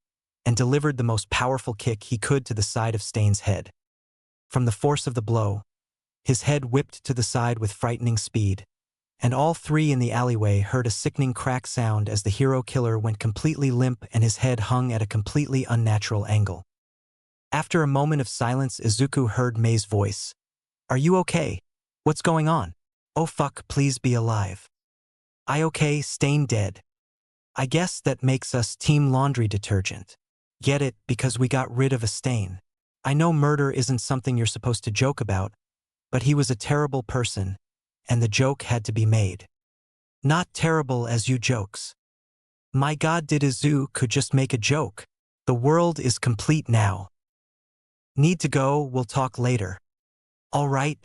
Speaker 1: and delivered the most powerful kick he could to the side of Stain's head. From the force of the blow, his head whipped to the side with frightening speed, and all 3 in the alleyway heard a sickening crack sound as the hero killer went completely limp and his head hung at a completely unnatural angle. After a moment of silence, Izuku heard Mei's voice. "Are you okay? What's going on?" "Oh fuck, please be alive." "I okay, Stain dead." "I guess that makes us Team Laundry Detergent." "Get it, because we got rid of a Stain. I know murder isn't something you're supposed to joke about, but he was a terrible person, and the joke had to be made." "Not terrible as you jokes." "My god, did Izu could just make a joke. The world is complete now." "Need to go, we'll talk later." "All right."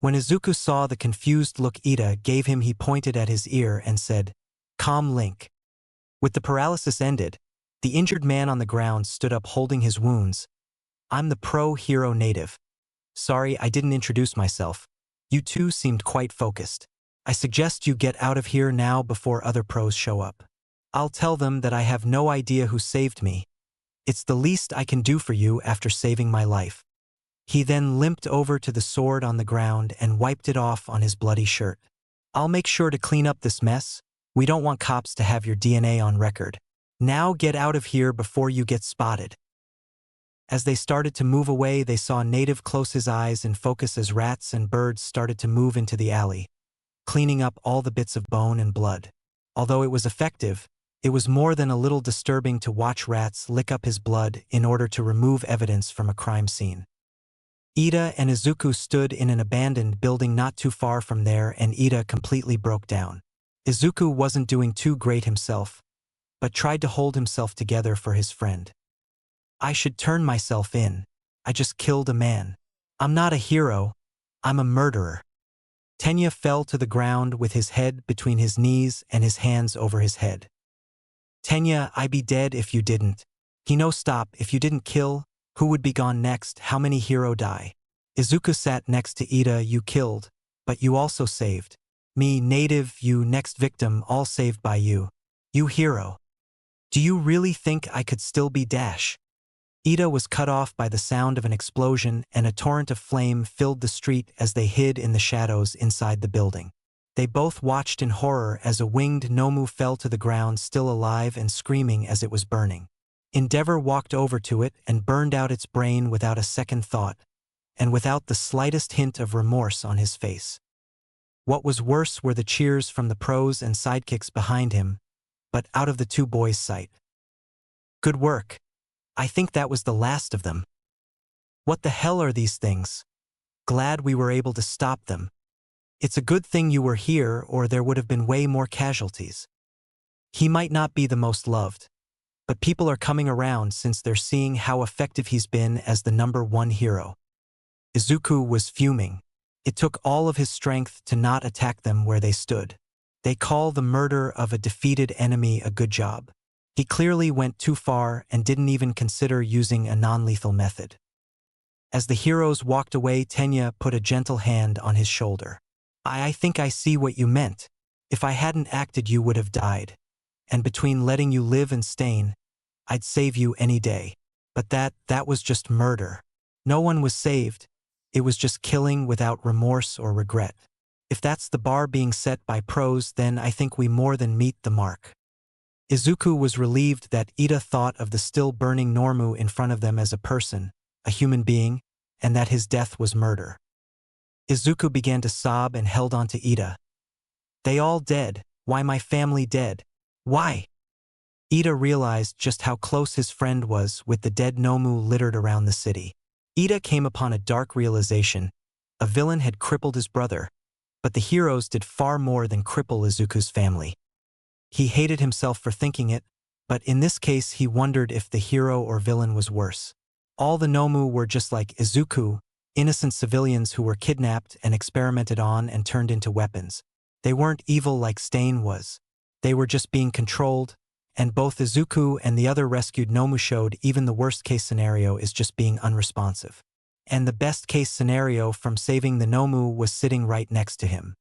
Speaker 1: When Izuku saw the confused look Ida gave him, he pointed at his ear and said, "Calm Link." With the paralysis ended, the injured man on the ground stood up holding his wounds. "I'm the pro-hero native. Sorry I didn't introduce myself. You two seemed quite focused. I suggest you get out of here now before other pros show up. I'll tell them that I have no idea who saved me. It's the least I can do for you after saving my life." He then limped over to the sword on the ground and wiped it off on his bloody shirt. "I'll make sure to clean up this mess. We don't want cops to have your DNA on record. Now get out of here before you get spotted." As they started to move away, they saw Native close his eyes and focus as rats and birds started to move into the alley, cleaning up all the bits of bone and blood. Although it was effective, it was more than a little disturbing to watch rats lick up his blood in order to remove evidence from a crime scene. Ida and Izuku stood in an abandoned building not too far from there, and Ida completely broke down. Izuku wasn't doing too great himself, but tried to hold himself together for his friend. I should turn myself in. I just killed a man. I'm not a hero. I'm a murderer. Tenya fell to the ground with his head between his knees and his hands over his head. Tenya, I'd be dead if you didn't. No, stop. If you didn't kill, who would be gone next? How many hero die? Izuku sat next to Ida. You killed, but you also saved. Me, native, you next victim, all saved by you. You hero. Do you really think I could still be Dash? Ida was cut off by the sound of an explosion, and a torrent of flame filled the street as they hid in the shadows inside the building. They both watched in horror as a winged Nomu fell to the ground, still alive and screaming as it was burning. Endeavor walked over to it and burned out its brain without a second thought, and without the slightest hint of remorse on his face. What was worse were the cheers from the pros and sidekicks behind him, but out of the two boys' sight. Good work. I think that was the last of them. What the hell are these things? Glad we were able to stop them. It's a good thing you were here, or there would have been way more casualties. He might not be the most loved, but people are coming around since they're seeing how effective he's been as the #1 hero. Izuku was fuming. It took all of his strength to not attack them where they stood. They call the murder of a defeated enemy a good job. He clearly went too far and didn't even consider using a non-lethal method. As the heroes walked away, Tenya put a gentle hand on his shoulder. I think I see what you meant. If I hadn't acted, you would have died. And between letting you live and staying, I'd save you any day. But that was just murder. No one was saved. It was just killing without remorse or regret. If that's the bar being set by pros, then I think we more than meet the mark. Izuku was relieved that Ida thought of the still burning Nomu in front of them as a person, a human being, and that his death was murder. Izuku began to sob and held on to Ida. They all dead. Why my family dead? Why? Ida realized just how close his friend was with the dead Nomu littered around the city. Ida came upon a dark realization. A villain had crippled his brother, but the heroes did far more than cripple Izuku's family. He hated himself for thinking it, but in this case he wondered if the hero or villain was worse. All the Nomu were just like Izuku, innocent civilians who were kidnapped and experimented on and turned into weapons. They weren't evil like Stain was. They were just being controlled, and both Izuku and the other rescued Nomu showed even the worst-case scenario is just being unresponsive. And the best-case scenario from saving the Nomu was sitting right next to him.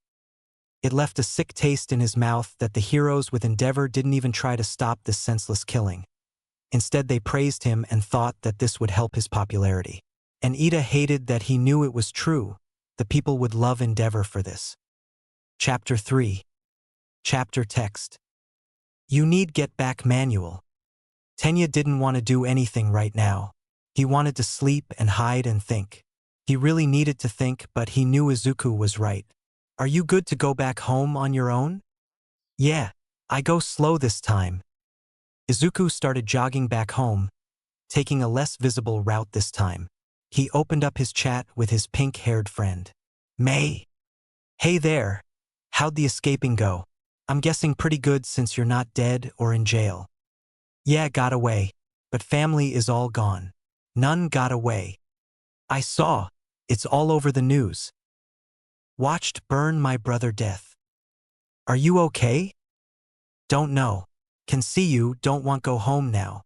Speaker 1: It left a sick taste in his mouth that the heroes with Endeavor didn't even try to stop this senseless killing. Instead, they praised him and thought that this would help his popularity. And Ida hated that he knew it was true. The people would love Endeavor for this. Chapter 3. Chapter Text. You need get back manual. Tenya didn't want to do anything right now. He wanted to sleep and hide and think. He really needed to think, but he knew Izuku was right. Are you good to go back home on your own? Yeah, I go slow this time. Izuku started jogging back home, taking a less visible route this time. He opened up his chat with his pink-haired friend. May. Hey there. How'd the escaping go? I'm guessing pretty good since you're not dead or in jail. Yeah, got away. But family is all gone. None got away. I saw. It's all over the news. Watched burn my brother death. Are you okay? Don't know. Can see you, don't want go home now.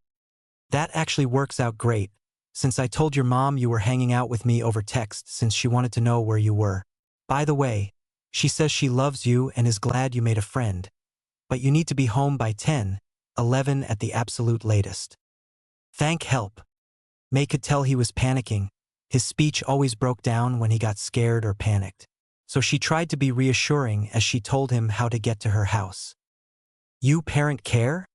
Speaker 1: That actually works out great, since I told your mom you were hanging out with me over text since she wanted to know where you were. By the way, she says she loves you and is glad you made a friend. But you need to be home by 10:11 at the absolute latest. Thank help. May could tell he was panicking. His speech always broke down when he got scared or panicked. So she tried to be reassuring as she told him how to get to her house. You parent care?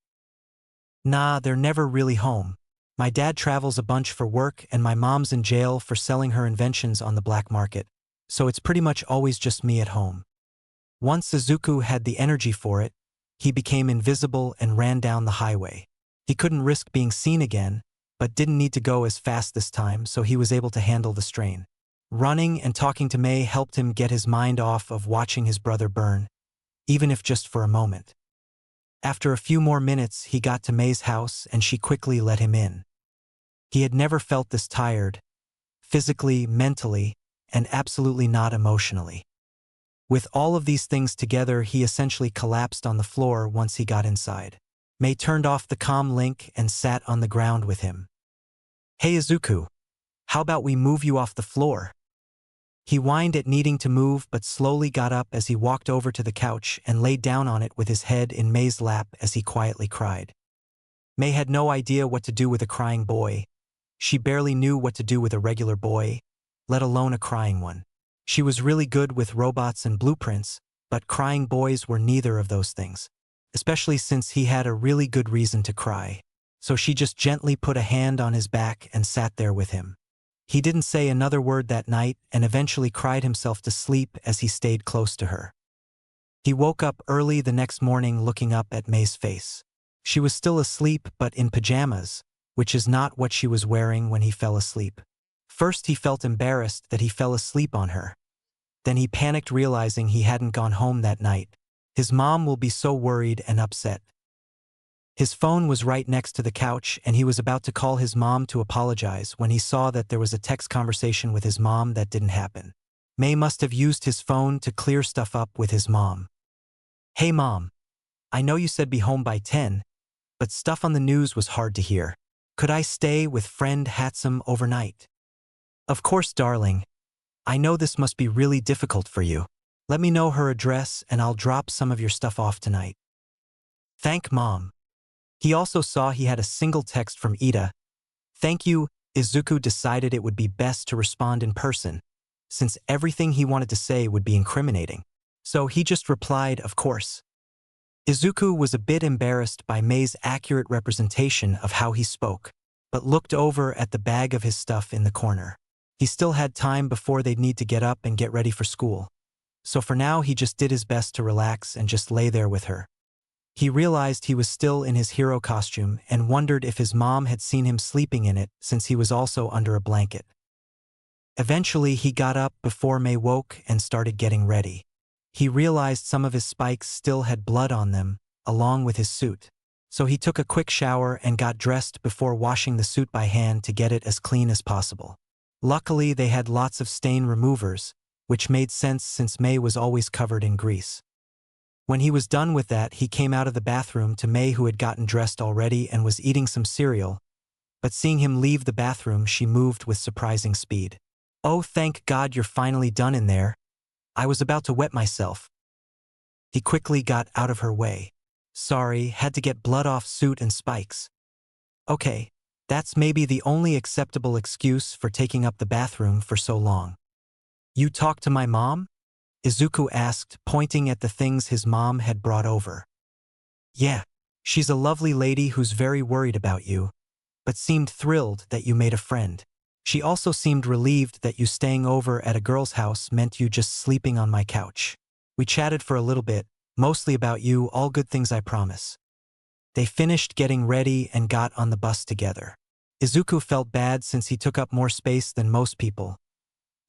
Speaker 1: Nah, they're never really home. My dad travels a bunch for work and my mom's in jail for selling her inventions on the black market, so it's pretty much always just me at home. Once Izuku had the energy for it, He became invisible and ran down the highway. He couldn't risk being seen again, but didn't need to go as fast this time, so he was able to handle the strain. Running and talking to May helped him get his mind off of watching his brother burn, even if just for a moment. After a few more minutes, he got to May's house and she quickly let him in. He had never felt this tired, physically, mentally, and absolutely not emotionally. With all of these things together, he essentially collapsed on the floor once he got inside. May turned off the comm link and sat on the ground with him. "Hey Izuku, how about we move you off the floor?" He whined at needing to move but slowly got up as he walked over to the couch and laid down on it with his head in May's lap as he quietly cried. May had no idea what to do with a crying boy. She barely knew what to do with a regular boy, let alone a crying one. She was really good with robots and blueprints, but crying boys were neither of those things, especially since he had a really good reason to cry. So she just gently put a hand on his back and sat there with him. He didn't say another word that night and eventually cried himself to sleep as he stayed close to her. He woke up early the next morning looking up at May's face. She was still asleep but in pajamas, which is not what she was wearing when he fell asleep. First he felt embarrassed that he fell asleep on her. Then he panicked realizing he hadn't gone home that night. His mom will be so worried and upset. His phone was right next to the couch and he was about to call his mom to apologize when he saw that there was a text conversation with his mom that didn't happen. May must have used his phone to clear stuff up with his mom. "Hey mom, I know you said be home by 10, but stuff on the news was hard to hear. Could I stay with friend Hatsum overnight?" "Of course, darling. I know this must be really difficult for you. Let me know her address and I'll drop some of your stuff off tonight." "Thank mom." He also saw he had a single text from Ida. "Thank you." Izuku decided it would be best to respond in person, since everything he wanted to say would be incriminating. So he just replied, "Of course." Izuku was a bit embarrassed by May's accurate representation of how he spoke, but looked over at the bag of his stuff in the corner. He still had time before they'd need to get up and get ready for school. So for now he just did his best to relax and just lay there with her. He realized he was still in his hero costume and wondered if his mom had seen him sleeping in it since he was also under a blanket. Eventually he got up before May woke and started getting ready. He realized some of his spikes still had blood on them, along with his suit. So he took a quick shower and got dressed before washing the suit by hand to get it as clean as possible. Luckily they had lots of stain removers, which made sense since May was always covered in grease. When he was done with that, he came out of the bathroom to May, who had gotten dressed already and was eating some cereal, but seeing him leave the bathroom she moved with surprising speed. "Oh, thank God you're finally done in there. I was about to wet myself." He quickly got out of her way. "Sorry, had to get blood off suit and spikes." "Okay, that's maybe the only acceptable excuse for taking up the bathroom for so long." "You talked to my mom?" Izuku asked, pointing at the things his mom had brought over. "Yeah, she's a lovely lady who's very worried about you, but seemed thrilled that you made a friend. She also seemed relieved that you staying over at a girl's house meant you just sleeping on my couch. We chatted for a little bit, mostly about you, all good things I promise." They finished getting ready and got on the bus together. Izuku felt bad since he took up more space than most people.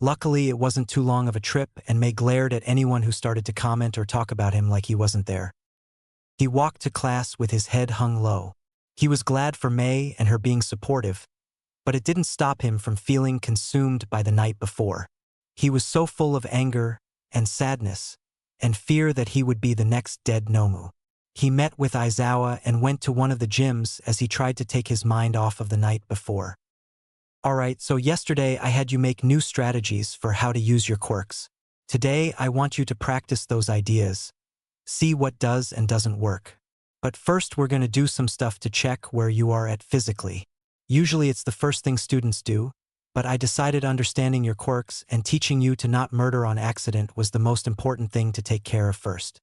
Speaker 1: Luckily, it wasn't too long of a trip and May glared at anyone who started to comment or talk about him like he wasn't there. He walked to class with his head hung low. He was glad for May and her being supportive, but it didn't stop him from feeling consumed by the night before. He was so full of anger and sadness and fear that he would be the next dead Nomu. He met with Aizawa and went to one of the gyms as he tried to take his mind off of the night before. "Alright, so yesterday I had you make new strategies for how to use your quirks. Today I want you to practice those ideas. See what does and doesn't work. But first we're going to do some stuff to check where you are at physically. Usually it's the first thing students do, but I decided understanding your quirks and teaching you to not murder on accident was the most important thing to take care of first."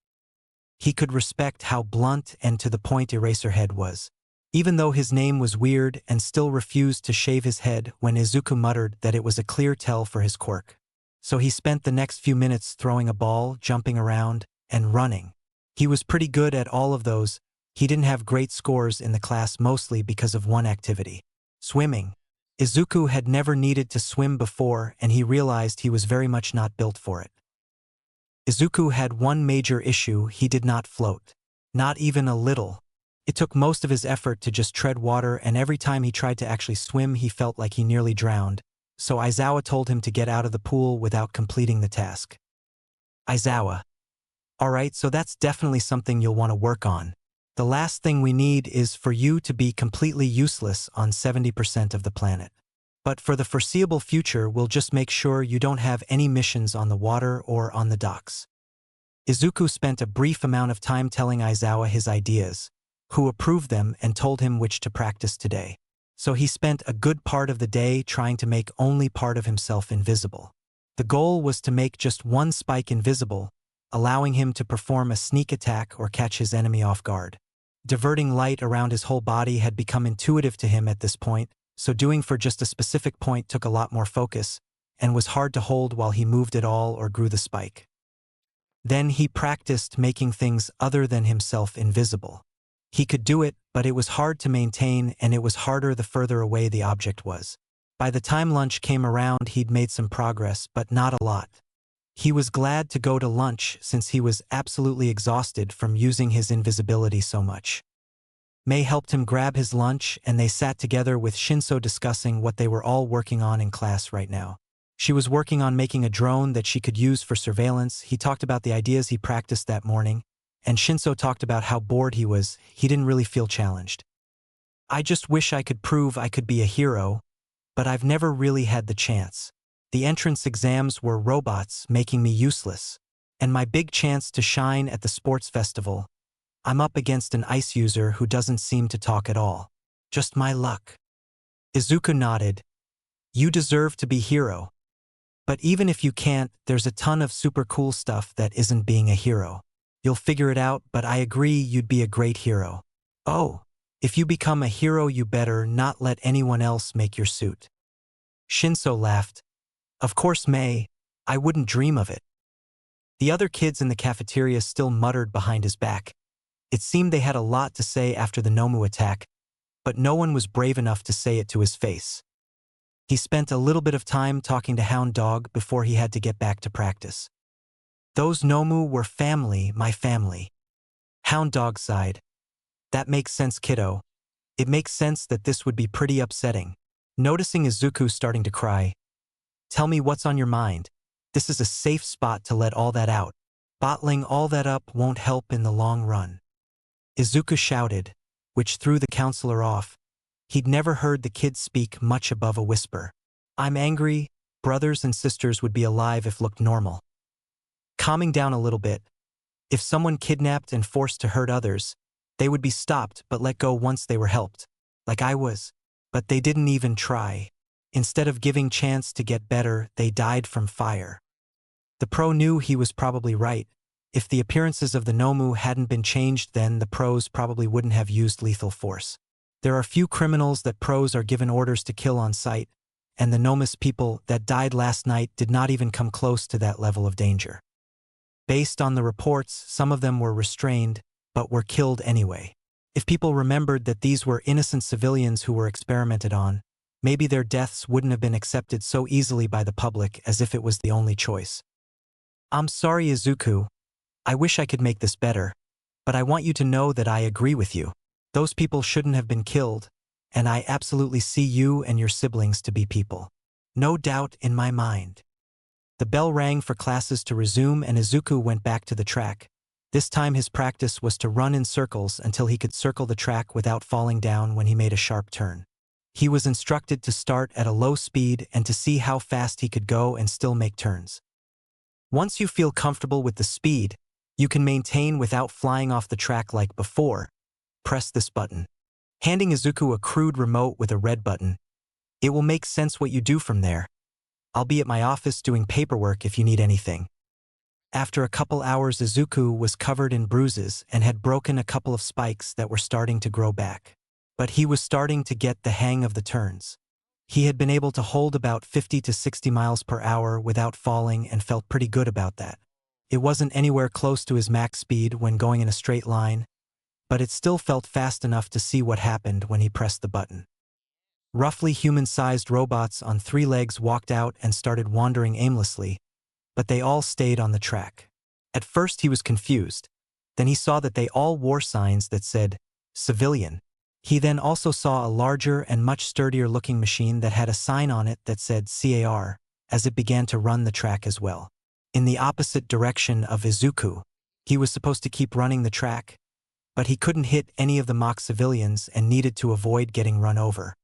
Speaker 1: He could respect how blunt and to the point Eraserhead was, even though his name was weird, and still refused to shave his head when Izuku muttered that it was a clear tell for his quirk. So he spent the next few minutes throwing a ball, jumping around, and running. He was pretty good at all of those. He didn't have great scores in the class mostly because of one activity. Swimming. Izuku had never needed to swim before, and he realized he was very much not built for it. Izuku had one major issue: he did not float. Not even a little. It took most of his effort to just tread water, and every time he tried to actually swim he felt like he nearly drowned, so Aizawa told him to get out of the pool without completing the task. Aizawa. Alright, so that's definitely something you'll want to work on. The last thing we need is for you to be completely useless on 70% of the planet. But for the foreseeable future, we'll just make sure you don't have any missions on the water or on the docks. Izuku spent a brief amount of time telling Aizawa his ideas, who approved them and told him which to practice today. So he spent a good part of the day trying to make only part of himself invisible. The goal was to make just one spike invisible, allowing him to perform a sneak attack or catch his enemy off guard. Diverting light around his whole body had become intuitive to him at this point, so doing for just a specific point took a lot more focus, and was hard to hold while he moved at all or grew the spike. Then he practiced making things other than himself invisible. He could do it, but it was hard to maintain, and it was harder the further away the object was. By the time lunch came around, he'd made some progress, but not a lot. He was glad to go to lunch since he was absolutely exhausted from using his invisibility so much. Mei helped him grab his lunch, and they sat together with Shinso discussing what they were all working on in class right now. She was working on making a drone that she could use for surveillance. He talked about the ideas he practiced that morning, and Shinso talked about how bored he was. He didn't really feel challenged. I just wish I could prove I could be a hero, but I've never really had the chance. The entrance exams were robots, making me useless. And my big chance to shine at the sports festival, I'm up against an ice user who doesn't seem to talk at all. Just my luck. Izuku nodded. You deserve to be hero. But even if you can't, there's a ton of super cool stuff that isn't being a hero. You'll figure it out, but I agree you'd be a great hero. Oh, if you become a hero, you better not let anyone else make your suit. Shinso laughed. Of course, Mei, I wouldn't dream of it. The other kids in the cafeteria still muttered behind his back. It seemed they had a lot to say after the Nomu attack, but no one was brave enough to say it to his face. He spent a little bit of time talking to Hound Dog before he had to get back to practice. Those Nomu were family, my family. Hound Dog sighed. That makes sense, kiddo. It makes sense that this would be pretty upsetting. Noticing Izuku starting to cry. Tell me what's on your mind. This is a safe spot to let all that out. Bottling all that up won't help in the long run. Izuku shouted, which threw the counselor off. He'd never heard the kid speak much above a whisper. I'm angry. Brothers and sisters would be alive if looked normal. Calming down a little bit. If someone kidnapped and forced to hurt others, they would be stopped but let go once they were helped. Like I was. But they didn't even try. Instead of giving chance to get better, they died from fire. The pro knew he was probably right. If the appearances of the Nomu hadn't been changed, then the pros probably wouldn't have used lethal force. There are few criminals that pros are given orders to kill on sight, and the Nomus people that died last night did not even come close to that level of danger. Based on the reports, some of them were restrained, but were killed anyway. If people remembered that these were innocent civilians who were experimented on, maybe their deaths wouldn't have been accepted so easily by the public as if it was the only choice. I'm sorry, Izuku. I wish I could make this better, but I want you to know that I agree with you. Those people shouldn't have been killed, and I absolutely see you and your siblings to be people. No doubt in my mind. The bell rang for classes to resume, and Izuku went back to the track. This time his practice was to run in circles until he could circle the track without falling down when he made a sharp turn. He was instructed to start at a low speed and to see how fast he could go and still make turns. Once you feel comfortable with the speed, you can maintain without flying off the track like before. Press this button. Handing Izuku a crude remote with a red button. It will make sense what you do from there. I'll be at my office doing paperwork if you need anything. After a couple hours, Izuku was covered in bruises and had broken a couple of spikes that were starting to grow back. But he was starting to get the hang of the turns. He had been able to hold about 50 to 60 miles per hour without falling and felt pretty good about that. It wasn't anywhere close to his max speed when going in a straight line, but it still felt fast enough to see what happened when he pressed the button. Roughly human-sized robots on 3 legs walked out and started wandering aimlessly, but they all stayed on the track. At first he was confused. Then he saw that they all wore signs that said, "Civilian." He then also saw a larger and much sturdier-looking machine that had a sign on it that said CAR, as it began to run the track as well. In the opposite direction of Izuku, he was supposed to keep running the track, but he couldn't hit any of the mock civilians and needed to avoid getting run over.